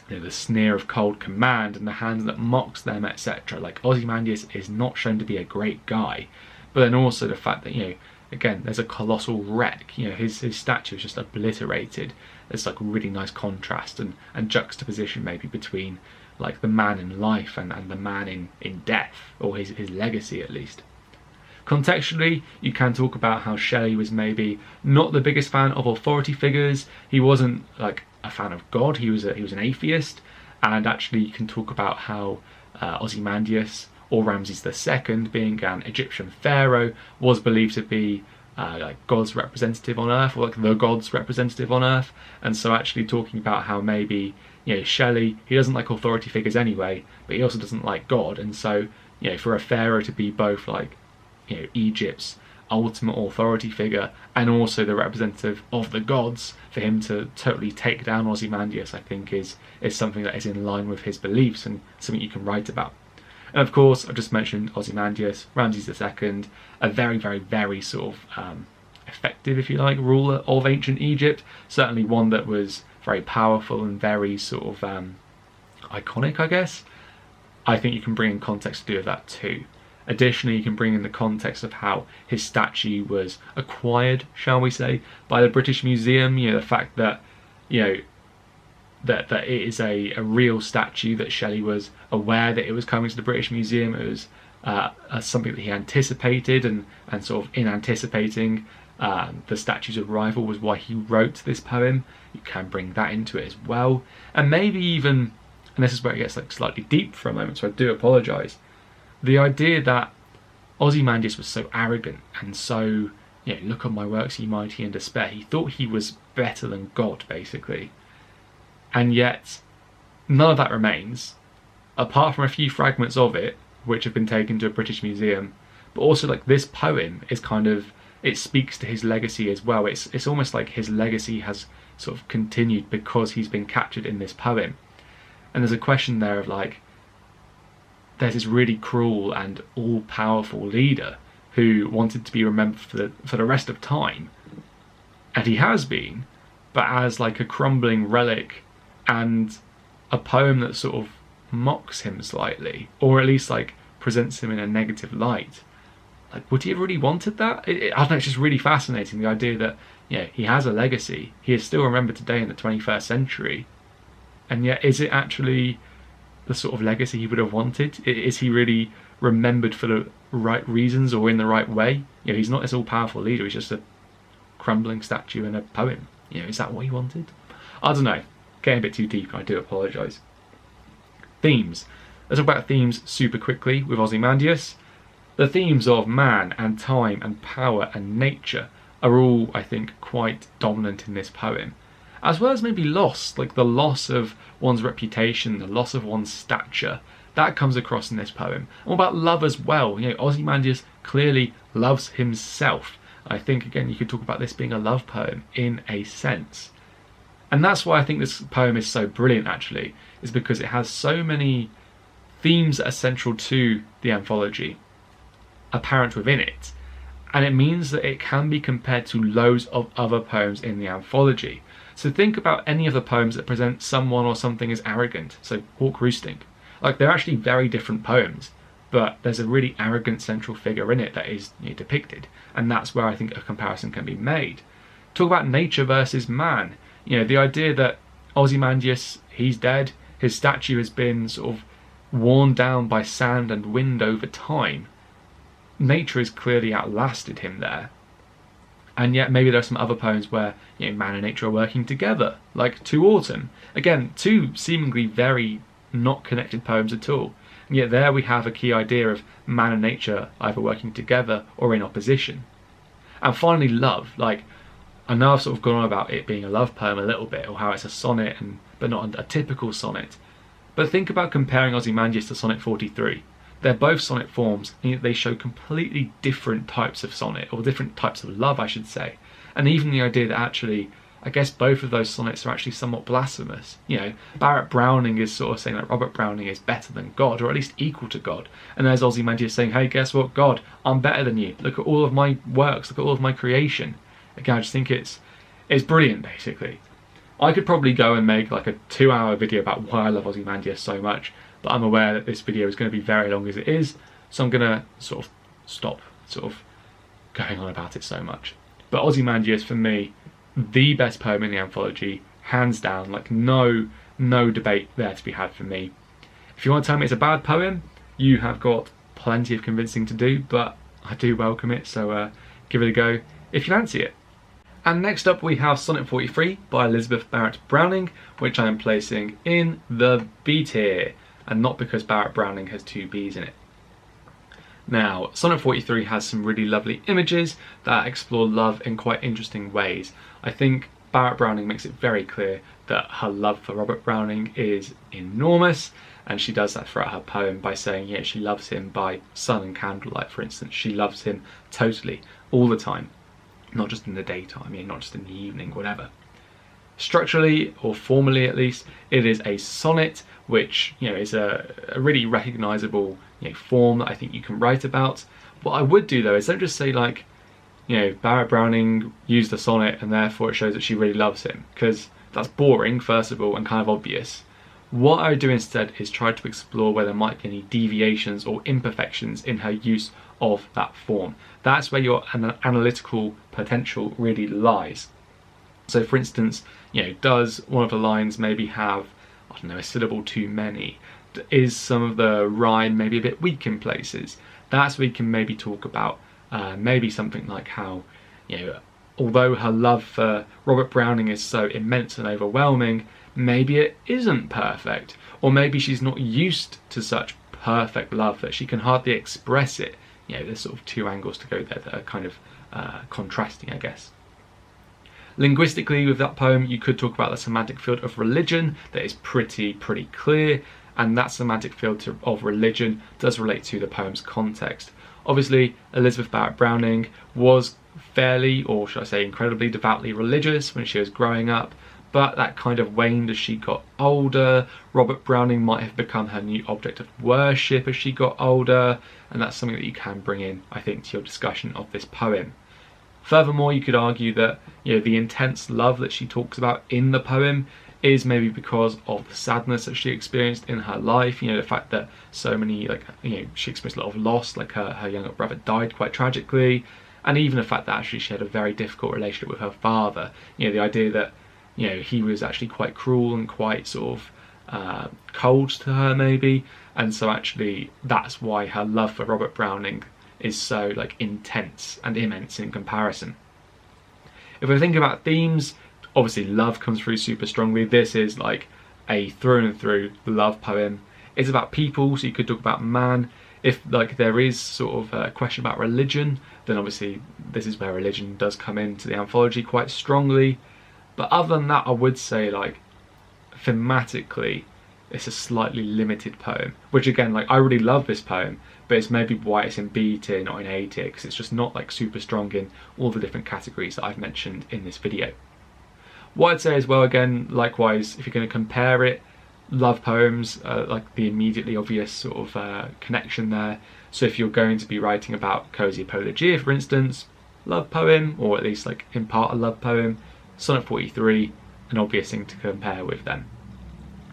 the sneer of cold command and the hand that mocks them, etc. Like, Ozymandias is not shown to be a great guy, but then also the fact that, you know, again, there's a colossal wreck. You know, his statue is just obliterated. There's like a really nice contrast and juxtaposition maybe between like the man in life and the man in death, or his legacy at least. Contextually, you can talk about how Shelley was maybe not the biggest fan of authority figures. He wasn't like a fan of God. He was an atheist, and actually you can talk about how Ozymandias, or Ramses II, being an Egyptian pharaoh, was believed to be like God's representative on earth, or like the God's representative on earth. And so actually talking about how maybe, you know, Shelley, he doesn't like authority figures anyway, but he also doesn't like God. And so, you know, for a pharaoh to be both like, you know, Egypt's ultimate authority figure and also the representative of the gods, for him to totally take down Ozymandias, I think is something that is in line with his beliefs and something you can write about. And of course, I've just mentioned Ozymandias, Ramses II, a very sort of effective, if you like, ruler of ancient Egypt. Certainly one that was very powerful and very sort of iconic, I guess. I think you can bring in context to do with that too. Additionally, you can bring in the context of how his statue was acquired, shall we say, by the British Museum. You know, the fact that, you know, that it is a real statue, that Shelley was aware that it was coming to the British Museum. It was something that he anticipated, and sort of in anticipating the statue's arrival was why he wrote this poem. You can bring that into it as well. And maybe even, and this is where it gets like slightly deep for a moment, so I do apologise, the idea that Ozymandias was so arrogant and so, you know, look on my works ye mighty in despair. He thought he was better than God, basically. And yet, none of that remains, apart from a few fragments of it, which have been taken to a British museum. But also, like, this poem is kind of, it speaks to his legacy as well. It's almost like his legacy has sort of continued because he's been captured in this poem. And there's a question there of, like, there's this really cruel and all-powerful leader who wanted to be remembered for the rest of time. And he has been, but as, like, a crumbling relic and a poem that sort of mocks him slightly, or at least like presents him in a negative light. Like, would he have really wanted that? I don't know, it's just really fascinating, the idea that, you know, he has a legacy, he is still remembered today in the 21st century, and yet is it actually the sort of legacy he would have wanted? Is he really remembered for the right reasons or in the right way? You know, he's not this all-powerful leader, he's just a crumbling statue in a poem. You know, is that what he wanted? I don't know. Getting a bit too deep, I do apologise. Themes. Let's talk about themes super quickly with Ozymandias. The themes of man and time and power and nature are all, I think, quite dominant in this poem. As well as maybe loss, like the loss of one's reputation, the loss of one's stature. That comes across in this poem. And what about love as well? You know, Ozymandias clearly loves himself. I think, again, you could talk about this being a love poem in a sense. And that's why I think this poem is so brilliant, actually, is because it has so many themes that are central to the anthology apparent within it. And it means that it can be compared to loads of other poems in the anthology. So think about any of the poems that present someone or something as arrogant. So Hawk Roosting. Like, they're actually very different poems, but there's a really arrogant central figure in it that is, you know, depicted. And that's where I think a comparison can be made. Talk about nature versus man. You know, the idea that Ozymandias, he's dead, his statue has been sort of worn down by sand and wind over time. Nature has clearly outlasted him there. And yet maybe there are some other poems where, you know, man and nature are working together, like To Autumn. Again, two seemingly very not connected poems at all. And yet there we have a key idea of man and nature either working together or in opposition. And finally, love. Like, I know I've sort of gone on about it being a love poem a little bit, or how it's a sonnet, but not a typical sonnet. But think about comparing Ozymandias to Sonnet 43. They're both sonnet forms, and yet they show completely different types of sonnet, or different types of love, I should say. And even the idea that actually, I guess both of those sonnets are actually somewhat blasphemous. You know, Barrett Browning is sort of saying that Robert Browning is better than God, or at least equal to God. And there's Ozymandias saying, hey, guess what, God, I'm better than you. Look at all of my works, look at all of my creation. Again, I just think it's brilliant, basically. I could probably go and make like a 2-hour video about why I love Ozymandias so much, but I'm aware that this video is going to be very long as it is, so I'm going to sort of stop going on about it so much. But Ozymandias, for me, the best poem in the anthology, hands down, like no debate there to be had for me. If you want to tell me it's a bad poem, you have got plenty of convincing to do, but I do welcome it, so give it a go if you fancy it. And next up we have Sonnet 43 by Elizabeth Barrett Browning, which I am placing in the B tier, and not because Barrett Browning has 2 B's in it. Now, Sonnet 43 has some really lovely images that explore love in quite interesting ways. I think Barrett Browning makes it very clear that her love for Robert Browning is enormous, and she does that throughout her poem by saying, yeah, she loves him by sun and candlelight, for instance. She loves him totally, all the time. Not just in the daytime, yeah, not just in the evening, whatever. Structurally, or formally at least, it is a sonnet, which, you know, is a really recognisable, you know, form that I think you can write about. What I would do though is don't just say like, you know, Barrett Browning used the sonnet and therefore it shows that she really loves him, because that's boring, first of all, and kind of obvious. What I would do instead is try to explore where there might be any deviations or imperfections in her use of that form. That's where your analytical potential really lies. So for instance, you know, does one of the lines maybe have, I don't know, a syllable too many? Is some of the rhyme maybe a bit weak in places? That's where we can maybe talk about maybe something like how, you know, although her love for Robert Browning is so immense and overwhelming, maybe it isn't perfect, or maybe she's not used to such perfect love that she can hardly express it. You know, there's sort of 2 angles to go there that are kind of contrasting, I guess. Linguistically, with that poem, you could talk about the semantic field of religion that is pretty clear, and that semantic field of religion does relate to the poem's context. Obviously, Elizabeth Barrett Browning was fairly, or should I say incredibly, devoutly religious when she was growing up, but that kind of waned as she got older. Robert Browning might have become her new object of worship as she got older, and that's something that you can bring in, I think, to your discussion of this poem. Furthermore, you could argue that, you know, the intense love that she talks about in the poem is maybe because of the sadness that she experienced in her life. You know, the fact that so many, like, you know, she experienced a lot of loss, like her younger brother died quite tragically, and even the fact that actually she had a very difficult relationship with her father. You know, the idea that, you know, he was actually quite cruel and quite sort of cold to her maybe, and so actually that's why her love for Robert Browning is so like intense and immense in comparison. If we're thinking about themes, obviously love comes through super strongly. This is like a through and through love poem. It's about people, so you could talk about man. If like there is sort of a question about religion, then obviously this is where religion does come into the anthology quite strongly. But other than that, I would say like thematically it's a slightly limited poem, which again, like I really love this poem, but it's maybe why it's in B tier, not in A tier, because it's just not like super strong in all the different categories that I've mentioned in this video. What I'd say as well, again, likewise, if you're going to compare it, love poems, like the immediately obvious sort of connection there. So if you're going to be writing about Cozy Apologia, for instance, love poem, or at least like in part a love poem, Sonnet 43, an obvious thing to compare with them.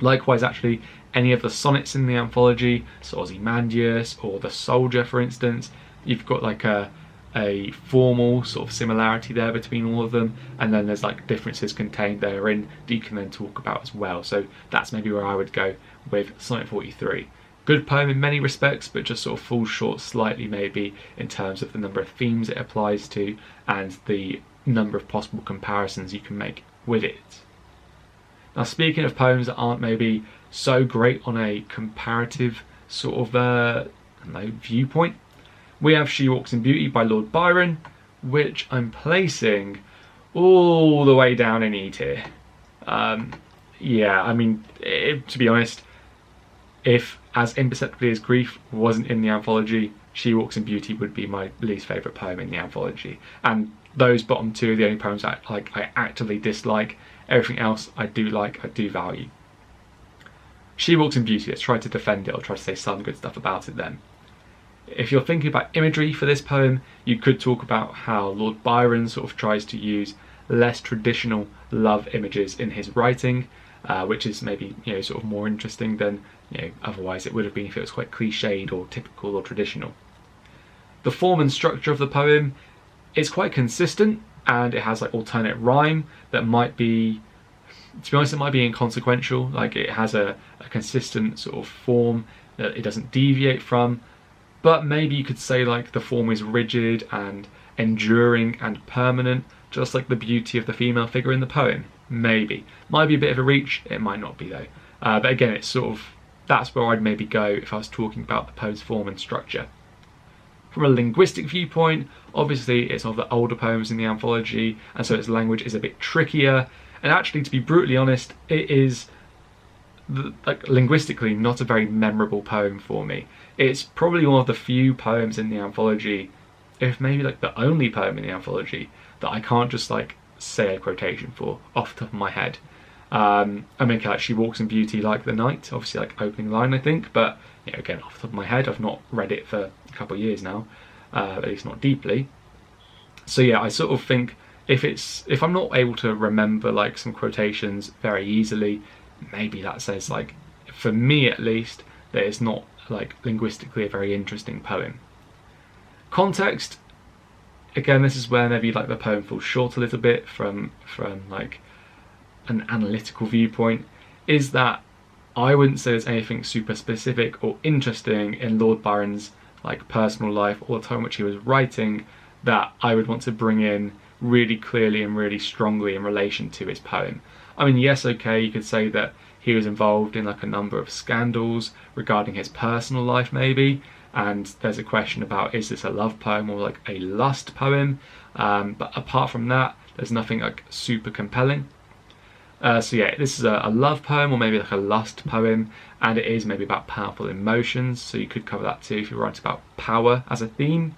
Likewise, actually, any of the sonnets in the anthology, so Ozymandias or The Soldier, for instance, you've got like a formal sort of similarity there between all of them, and then there's like differences contained therein that you can then talk about as well. So that's maybe where I would go with Sonnet 43. Good poem in many respects, but just sort of falls short slightly maybe in terms of the number of themes it applies to and the number of possible comparisons you can make with it. Now, speaking of poems that aren't maybe so great on a comparative sort of I don't know, viewpoint, we have She Walks in Beauty by Lord Byron, which I'm placing all the way down in E tier. Yeah, I mean, to be honest, if As Imperceptibly as Grief wasn't in the anthology, She Walks in Beauty would be my least favourite poem in the anthology. And those bottom two are the only poems that I actively dislike. Everything else I do like, I do value. She Walks in Beauty, let's try to defend it or try to say some good stuff about it then. If you're thinking about imagery for this poem, you could talk about how Lord Byron sort of tries to use less traditional love images in his writing, which is maybe, you know, sort of more interesting than, you know, otherwise it would have been if it was quite cliched or typical or traditional. The form and structure of the poem is quite consistent, and it has like alternate rhyme that might be, to be honest, it might be inconsequential. Like it has a consistent sort of form that it doesn't deviate from. But maybe you could say like the form is rigid and enduring and permanent, just like the beauty of the female figure in the poem. Maybe. Might be a bit of a reach, it might not be though. But again, it's sort of, that's where I'd maybe go if I was talking about the poem's form and structure. From a linguistic viewpoint, obviously it's one of the older poems in the anthology, and so its language is a bit trickier. And actually, to be brutally honest, it is like linguistically not a very memorable poem for me. It's probably one of the few poems in the anthology, if maybe like the only poem in the anthology, that I can't just like say a quotation for off the top of my head. I mean, like She Walks in Beauty like the night, obviously like opening line I think, but you know, again off the top of my head, I've not read it for a couple of years now, at least not deeply. So yeah, I sort of think if I'm not able to remember like some quotations very easily, maybe that says like, for me at least, that it's not like linguistically a very interesting poem. Context, again, this is where maybe like the poem falls short a little bit from like an analytical viewpoint, is that I wouldn't say there's anything super specific or interesting in Lord Byron's like personal life or the time in which he was writing that I would want to bring in really clearly and really strongly in relation to his poem. I mean, yes, okay, you could say that he was involved in like a number of scandals regarding his personal life maybe, and there's a question about, is this a love poem or like a lust poem? But apart from that, there's nothing like super compelling. So yeah, this is a love poem or maybe like a lust poem, and it is maybe about powerful emotions, so you could cover that too if you're writing about power as a theme.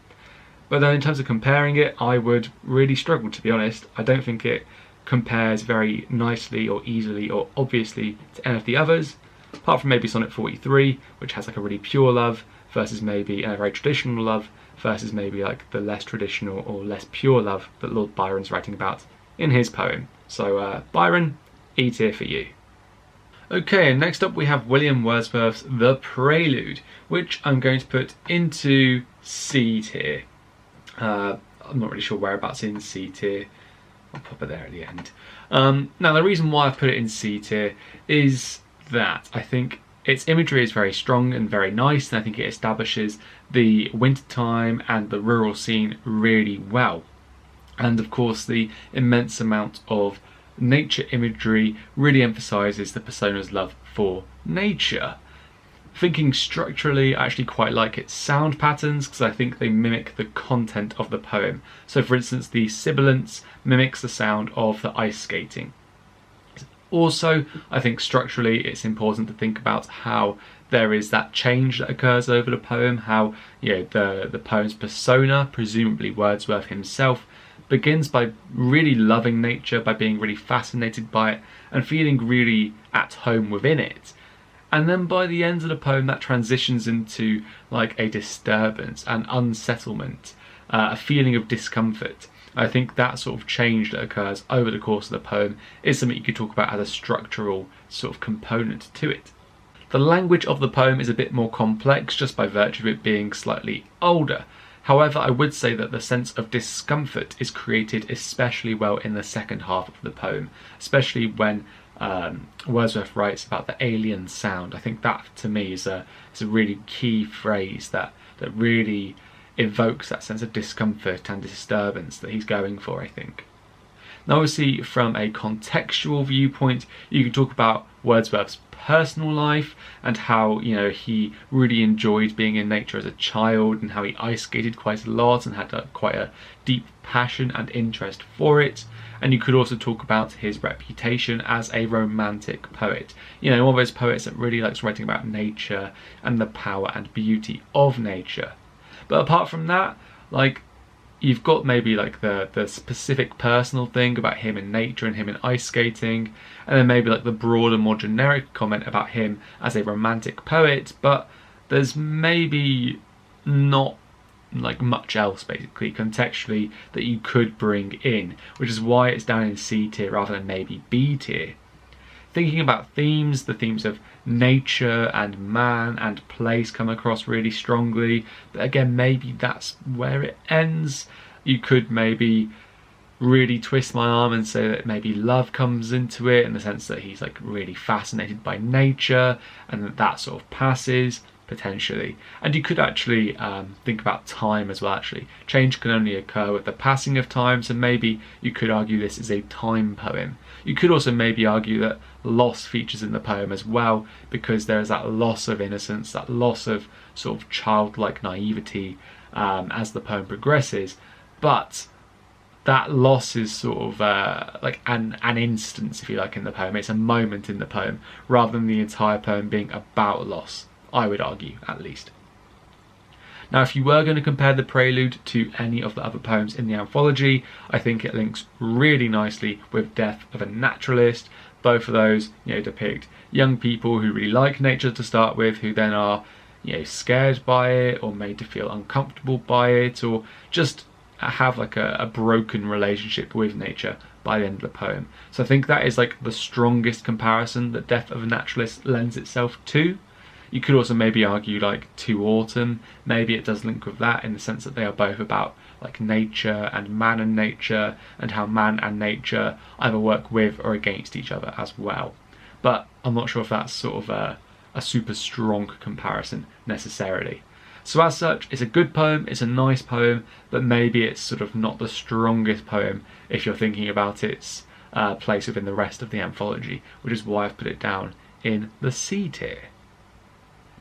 But then in terms of comparing it, I would really struggle, to be honest. I don't think it compares very nicely or easily or obviously to any of the others, apart from maybe Sonnet 43, which has like a really pure love, versus maybe a very traditional love, versus maybe like the less traditional or less pure love that Lord Byron's writing about in his poem. So Byron, E tier for you. Okay, and next up we have William Wordsworth's The Prelude, which I'm going to put into C tier. I'm not really sure whereabouts in C tier. I'll pop it there at the end. Now the reason why I put it in C tier is that. I think its imagery is very strong and very nice, and I think it establishes the wintertime and the rural scene really well. And of course the immense amount of nature imagery really emphasises the persona's love for nature. Thinking structurally, I actually quite like its sound patterns because I think they mimic the content of the poem. So for instance, the sibilance mimics the sound of the ice skating. Also, I think structurally it's important to think about how there is that change that occurs over the poem, how the poem's persona, presumably Wordsworth himself, begins by really loving nature, by being really fascinated by it and feeling really at home within it. And then by the end of the poem that transitions into like a disturbance, an unsettlement, a feeling of discomfort. I think that sort of change that occurs over the course of the poem is something you could talk about as a structural sort of component to it. The language of the poem is a bit more complex just by virtue of it being slightly older. However, I would say that the sense of discomfort is created especially well in the second half of the poem, especially when Wordsworth writes about the alien sound. I think that to me is a really key phrase that really evokes that sense of discomfort and disturbance that he's going for, I think. Now obviously from a contextual viewpoint, you can talk about Wordsworth's personal life and how he really enjoyed being in nature as a child and how he ice skated quite a lot and had quite a deep passion and interest for it. And you could also talk about his reputation as a romantic poet. One of those poets that really likes writing about nature and the power and beauty of nature. But apart from that, you've got maybe the specific personal thing about him in nature and him in ice skating, and then maybe the broader, more generic comment about him as a romantic poet, but there's maybe not much else basically contextually that you could bring in, which is why it's down in C tier rather than maybe B tier. Thinking about themes, the themes of nature and man and place come across really strongly, but again maybe that's where it ends. You could maybe really twist my arm and say that maybe love comes into it in the sense that he's really fascinated by nature and that sort of passes potentially. And you could actually think about time as well. Actually, change can only occur with the passing of time, so maybe you could argue this is a time poem. You could also maybe argue that loss features in the poem as well, because there is that loss of innocence, that loss of sort of childlike naivety as the poem progresses, but that loss is sort of an instance, if you like, in the poem. It's a moment in the poem rather than the entire poem being about loss, I would argue, at least. Now, if you were going to compare the Prelude to any of the other poems in the anthology, I think it links really nicely with Death of a Naturalist. Both of those, depict young people who really like nature to start with, who then are, scared by it or made to feel uncomfortable by it, or just have a broken relationship with nature by the end of the poem. So I think that is the strongest comparison that Death of a Naturalist lends itself to. You could also maybe argue To Autumn, maybe it does link with that in the sense that they are both about nature and nature and how man and nature either work with or against each other as well. But I'm not sure if that's sort of a super strong comparison necessarily. So as such, it's a good poem, it's a nice poem, but maybe it's sort of not the strongest poem if you're thinking about its place within the rest of the anthology, which is why I've put it down in the C tier.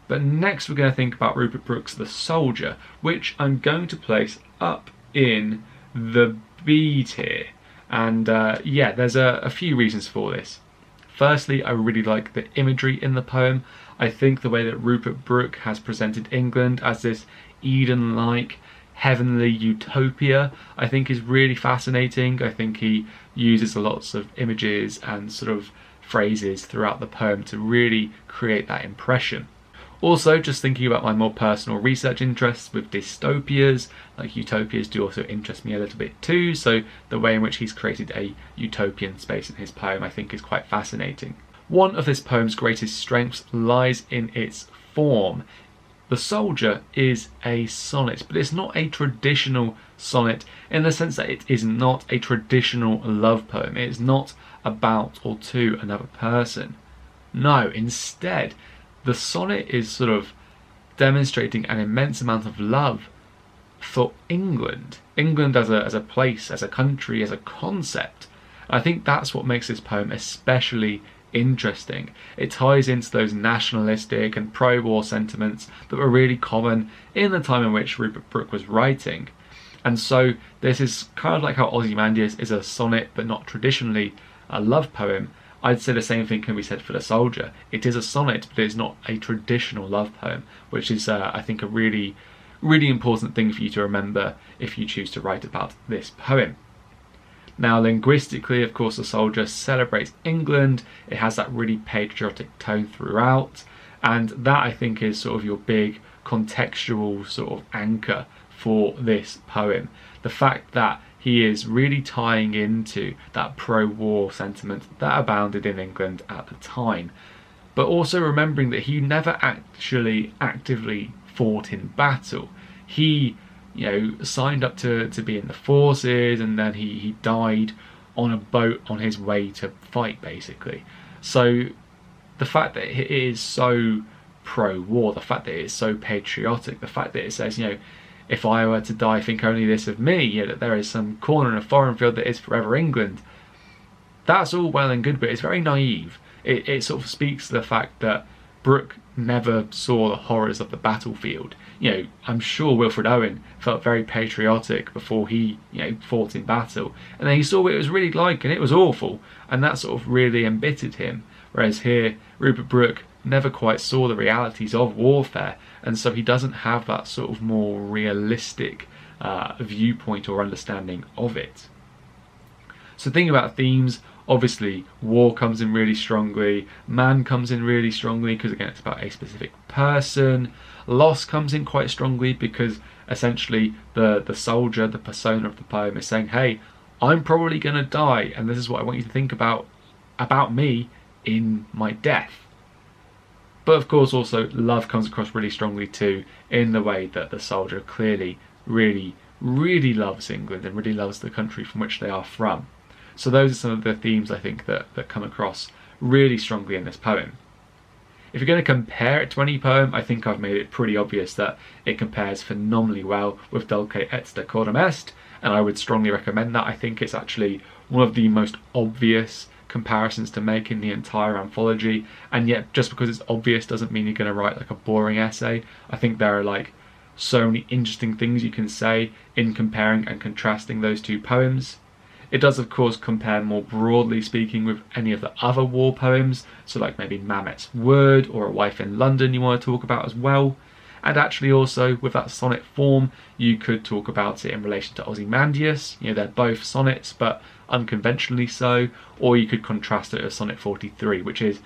But next we're going to think about Rupert Brooke's The Soldier, which I'm going to place up in the B tier. And there's a few reasons for this. Firstly, I really like the imagery in the poem. I think the way that Rupert Brooke has presented England as this Eden-like, heavenly utopia, I think is really fascinating. I think he uses lots of images and sort of phrases throughout the poem to really create that impression. Also, just thinking about my more personal research interests with dystopias, utopias do also interest me a little bit too, so the way in which he's created a utopian space in his poem I think is quite fascinating. One of this poem's greatest strengths lies in its form. The Soldier is a sonnet, but it's not a traditional sonnet in the sense that it is not a traditional love poem. It is not about or to another person. No, instead, the sonnet is sort of demonstrating an immense amount of love for England. England as a place, as a country, as a concept. I think that's what makes this poem especially interesting. It ties into those nationalistic and pro-war sentiments that were really common in the time in which Rupert Brooke was writing. And so this is kind of like how Ozymandias is a sonnet but not traditionally a love poem. I'd say the same thing can be said for The Soldier. It is a sonnet, but it's not a traditional love poem, which is, I think, a really, really important thing for you to remember if you choose to write about this poem. Now, linguistically, of course, The Soldier celebrates England. It has that really patriotic tone throughout, and that, I think, is sort of your big contextual sort of anchor for this poem. The fact that he is really tying into that pro-war sentiment that abounded in England at the time, but also remembering that he never actually actively fought in battle. He, signed up to be in the forces, and then he died on a boat on his way to fight, basically. So the fact that it is so pro-war, the fact that it is so patriotic, the fact that it says, if I were to die, think only this of me, that there is some corner in a foreign field that is forever England. That's all well and good, but it's very naive. It sort of speaks to the fact that Brooke never saw the horrors of the battlefield. I'm sure Wilfred Owen felt very patriotic before he, fought in battle, and then he saw what it was really like, and it was awful, and that sort of really embittered him. Whereas here, Rupert Brooke never quite saw the realities of warfare, and so he doesn't have that sort of more realistic viewpoint or understanding of it. So thinking about themes, obviously war comes in really strongly, man comes in really strongly because again it's about a specific person, loss comes in quite strongly because essentially the soldier, the persona of the poem, is saying, hey, I'm probably going to die, and this is what I want you to think about me in my death. But of course also love comes across really strongly too, in the way that the soldier clearly really, really loves England and really loves the country from which they are from. So those are some of the themes I think that come across really strongly in this poem. If you're going to compare it to any poem, I think I've made it pretty obvious that it compares phenomenally well with Dulce et Decorum est, and I would strongly recommend that. I think it's actually one of the most obvious comparisons to make in the entire anthology, and yet just because it's obvious doesn't mean you're going to write like a boring essay. I think there are like so many interesting things you can say in comparing and contrasting those two poems. It does of course compare more broadly speaking with any of the other war poems, so like maybe Mametz Wood or A Wife in London you want to talk about as well. And actually also with that sonnet form you could talk about it in relation to Ozymandias. They're both sonnets but unconventionally so, or you could contrast it with Sonnet 43, which is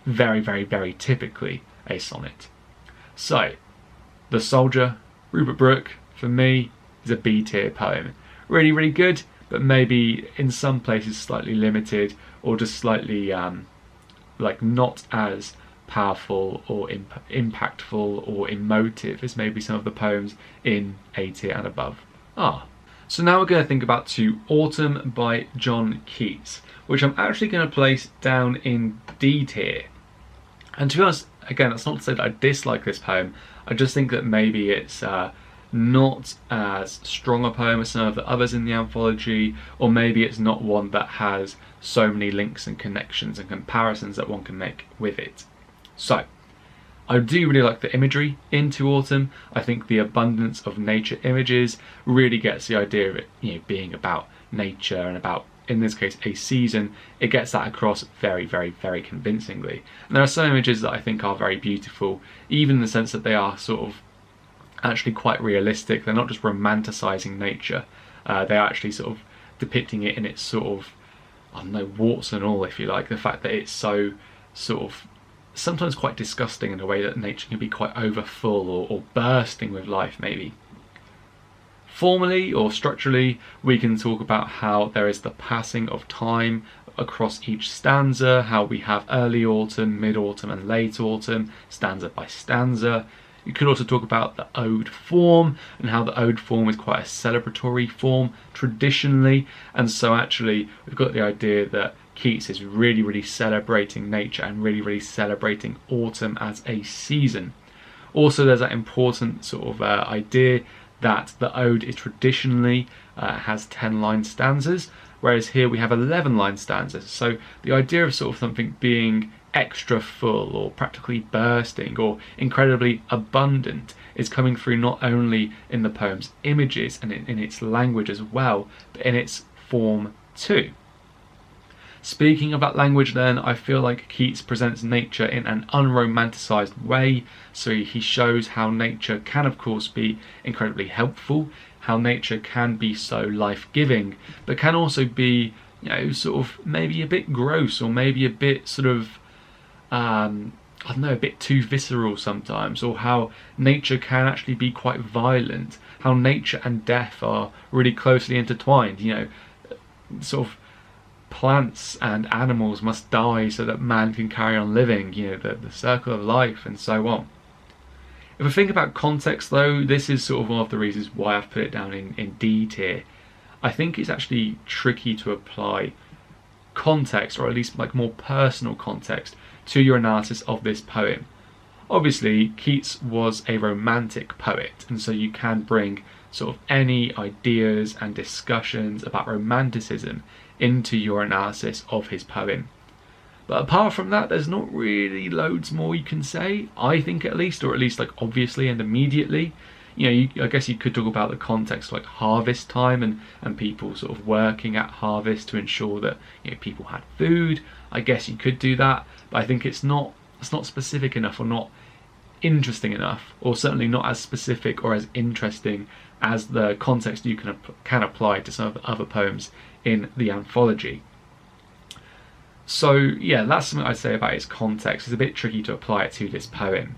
very, very, very typically a sonnet. So, The Soldier, Rupert Brooke, for me, is a B tier poem. Really, really good, but maybe in some places slightly limited, or just slightly like not as powerful or impactful or emotive as maybe some of the poems in A tier and above are. So now we're going to think about To Autumn by John Keats, which I'm actually going to place down in D tier. And to be honest, again, that's not to say that I dislike this poem, I just think that maybe it's not as strong a poem as some of the others in the anthology, or maybe it's not one that has so many links and connections and comparisons that one can make with it. So, I do really like the imagery in To Autumn. I think the abundance of nature images really gets the idea of it, being about nature and about, in this case, a season. It gets that across very, very, very convincingly. And there are some images that I think are very beautiful, even in the sense that they are sort of actually quite realistic. They're not just romanticising nature. They're actually sort of depicting it in its sort of, I don't know, warts and all, if you like. The fact that it's so sort of sometimes quite disgusting in a way that nature can be quite overfull or bursting with life maybe. Formally or structurally, we can talk about how there is the passing of time across each stanza, how we have early autumn, mid-autumn and late autumn, stanza by stanza. You could also talk about the ode form and how the ode form is quite a celebratory form traditionally, and so actually we've got the idea that Keats is really, really celebrating nature and really, really celebrating autumn as a season. Also, there's that important sort of idea that the ode is traditionally has 10-line stanzas, whereas here we have 11-line stanzas. So the idea of sort of something being extra full or practically bursting or incredibly abundant is coming through not only in the poem's images and in its language as well, but in its form too. Speaking of that language then, I feel like Keats presents nature in an unromanticised way, so he shows how nature can of course be incredibly helpful, how nature can be so life-giving, but can also be, you know, sort of maybe a bit gross or maybe a bit sort of, I don't know, a bit too visceral sometimes, or how nature can actually be quite violent, how nature and death are really closely intertwined, you know, sort of plants and animals must die so that man can carry on living, you know, the circle of life and so on. If I think about context though, this is sort of one of the reasons why I've put it down in D tier. I think it's actually tricky to apply context, or at least like more personal context, to your analysis of this poem. Obviously, Keats was a romantic poet, and so you can bring sort of any ideas and discussions about romanticism into your analysis of his poem. But apart from that, there's not really loads more you can say, I think at least, or at least like obviously and immediately. You know, I guess you could talk about the context like harvest time and people sort of working at harvest to ensure that, you know, people had food. I guess you could do that, but I think it's not specific enough, or not interesting enough, or certainly not as specific or as interesting as the context you can apply to some of the other poems in the anthology. So yeah, that's something I'd say about its context. It's a bit tricky to apply it to this poem.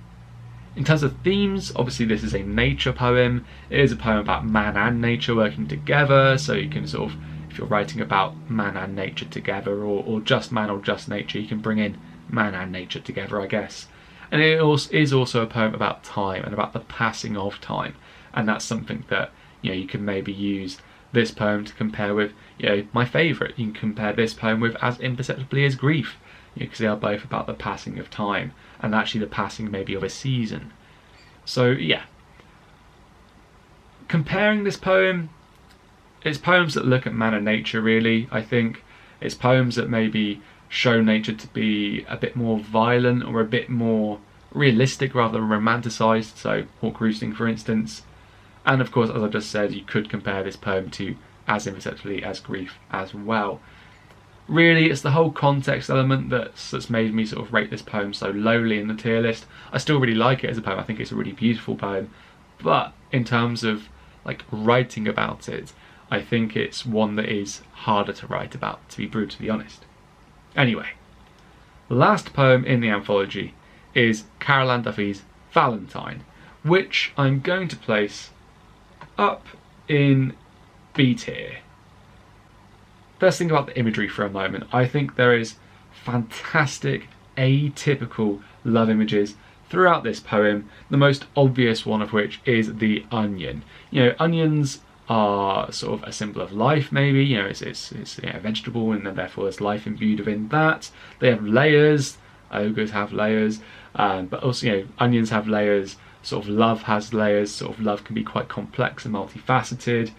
In terms of themes, obviously this is a nature poem. It is a poem about man and nature working together, so you can sort of, if you're writing about man and nature together, or just man or just nature, you can bring in man and nature together, I guess. And it is also a poem about time and about the passing of time, and that's something that, you know, you can maybe use this poem to compare with, you know, my favourite. You can compare this poem with As Imperceptibly as Grief, because they are both about the passing of time, and actually the passing maybe of a season. So yeah, comparing this poem, it's poems that look at man and nature really, I think. It's poems that maybe show nature to be a bit more violent or a bit more realistic rather than romanticised, so Hawk Roosting for instance. And of course, as I just said, you could compare this poem to As Imperceptibly as Grief as well. Really, it's the whole context element that's made me sort of rate this poem so lowly in the tier list. I still really like it as a poem. I think it's a really beautiful poem, but in terms of like writing about it, I think it's one that is harder to write about, to be brutally honest. Anyway, the last poem in the anthology is Carol Ann Duffy's Valentine, which I'm going to place up in B tier. Let's think about the imagery for a moment. I think there is fantastic, atypical love images throughout this poem, the most obvious one of which is the onion. You know, onions are sort of a symbol of life, maybe. You know, it's you know, a vegetable, and then therefore there's life imbued within that. They have layers. Ogres have layers, but also, you know, onions have layers. Sort of love has layers. Sort of love can be quite complex and multifaceted.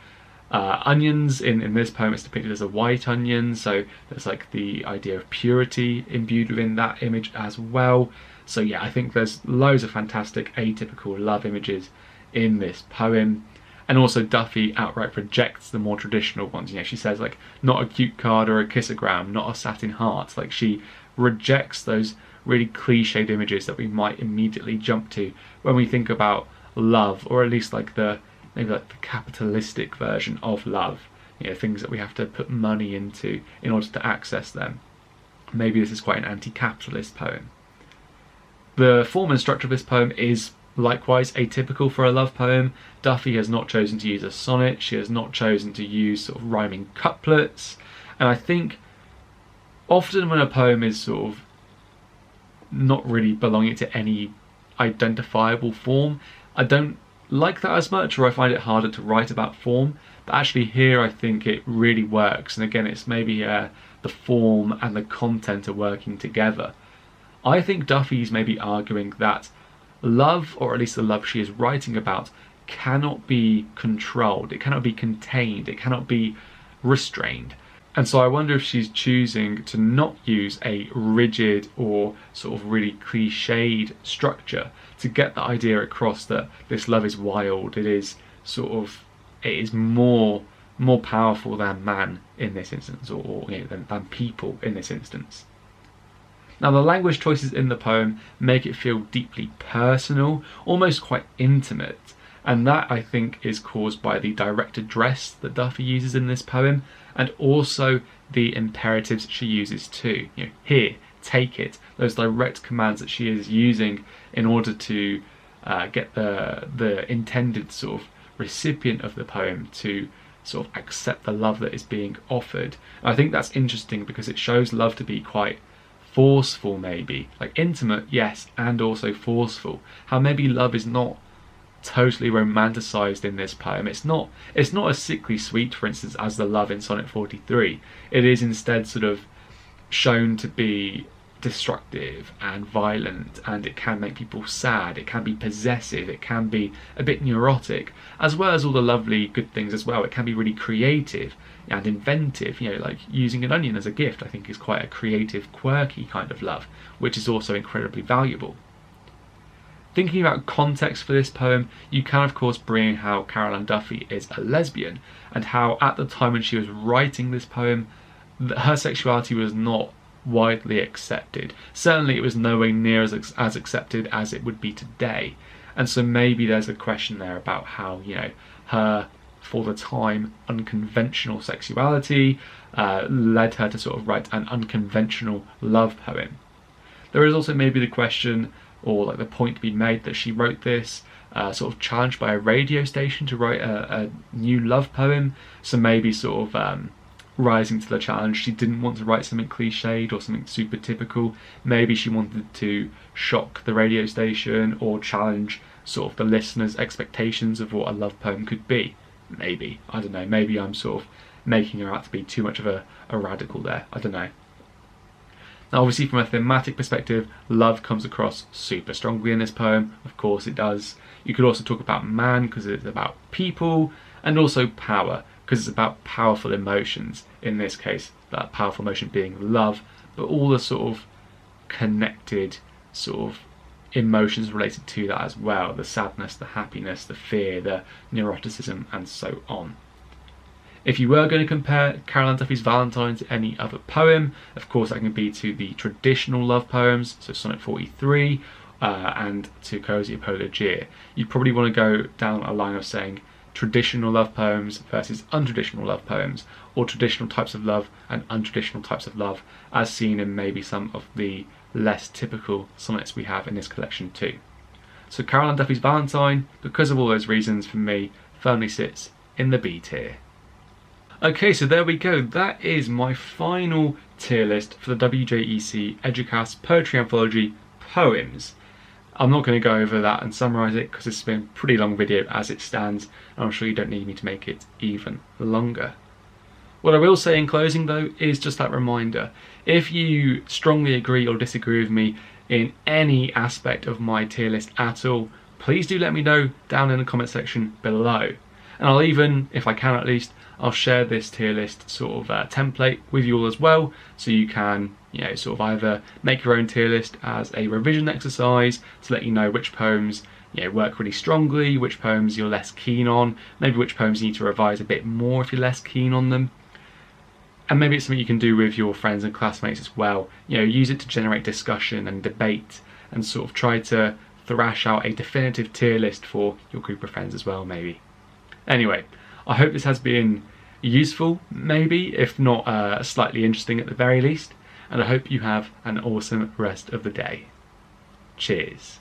Onions in this poem is depicted as a white onion, so there's like the idea of purity imbued within that image as well. So yeah, I think there's loads of fantastic atypical love images in this poem. And also Duffy outright rejects the more traditional ones. You know, she says like, not a cute card or a kissogram, not a satin heart. Like, she rejects those really cliched images that we might immediately jump to when we think about love, or at least like maybe like the capitalistic version of love. You know, things that we have to put money into in order to access them. Maybe this is quite an anti-capitalist poem. The form and structure of this poem is likewise atypical for a love poem. Duffy has not chosen to use a sonnet, she has not chosen to use sort of rhyming couplets, and I think often when a poem is sort of not really belonging to any identifiable form, I don't like that as much, or I find it harder to write about form. but actually here I think it really works, and again it's maybe the form and the content are working together. I think Duffy's maybe arguing that love, or at least the love she is writing about, cannot be controlled, it cannot be contained, it cannot be restrained. And so I wonder if she's choosing to not use a rigid or sort of really cliched structure to get the idea across that this love is wild, it is more powerful than man in this instance, or than people in this instance. Now the language choices in the poem make it feel deeply personal, almost quite intimate, and that I think is caused by the direct address that Duffy uses in this poem, and also the imperatives she uses too. Here, take it, those direct commands that she is using in order to get the intended sort of recipient of the poem to sort of accept the love that is being offered. And I think that's interesting because it shows love to be quite forceful, maybe, like intimate, yes, and also forceful. How maybe love is not totally romanticized in this poem. It's not as sickly sweet, for instance, as the love in Sonnet 43. It is instead sort of shown to be destructive and violent, and it can make people sad, it can be possessive, it can be a bit neurotic, as well as all the lovely good things as well. It can be really creative and inventive, like using an onion as a gift I think is quite a creative, quirky kind of love, which is also incredibly valuable. Thinking about context for this poem, you can of course bring in how Caroline Duffy is a lesbian, and how at the time when she was writing this poem, her sexuality was not widely accepted. Certainly it was nowhere near as accepted as it would be today. And so maybe there's a question there about how, her, for the time, unconventional sexuality led her to sort of write an unconventional love poem. There is also maybe the question, or like the point to be made, that she wrote this sort of challenged by a radio station to write a new love poem. So maybe sort of rising to the challenge, she didn't want to write something cliched or something super typical. Maybe she wanted to shock the radio station or challenge sort of the listener's expectations of what a love poem could be. Maybe, I don't know, maybe I'm sort of making her out to be too much of a radical there, I don't know. Now obviously from a thematic perspective, love comes across super strongly in this poem, of course it does. You could also talk about man because it's about people, and also power because it's about powerful emotions, in this case that powerful emotion being love, but all the sort of connected sort of emotions related to that as well, the sadness, the happiness, the fear, the neuroticism, and so on. If you were going to compare Caroline Duffy's Valentine to any other poem, of course that can be to the traditional love poems, so Sonnet 43, and to Cozy Apologia. You'd probably want to go down a line of saying traditional love poems versus untraditional love poems, or traditional types of love and untraditional types of love, as seen in maybe some of the less typical sonnets we have in this collection too. So Caroline Duffy's Valentine, because of all those reasons, for me, firmly sits in the B tier. Okay, so there we go. That is my final tier list for the WJEC Eduqas Poetry Anthology poems. I'm not going to go over that and summarise it because it's been a pretty long video as it stands, and I'm sure you don't need me to make it even longer. What I will say in closing though is just that reminder: if you strongly agree or disagree with me in any aspect of my tier list at all, please do let me know down in the comment section below. And I'll even, if I can at least, I'll share this tier list sort of template with you all as well, so you can, sort of either make your own tier list as a revision exercise to let you know which poems work really strongly, which poems you're less keen on, maybe which poems you need to revise a bit more if you're less keen on them. And maybe it's something you can do with your friends and classmates as well. Use it to generate discussion and debate, and sort of try to thrash out a definitive tier list for your group of friends as well, maybe. Anyway, I hope this has been useful, maybe, if not slightly interesting at the very least, and I hope you have an awesome rest of the day. Cheers.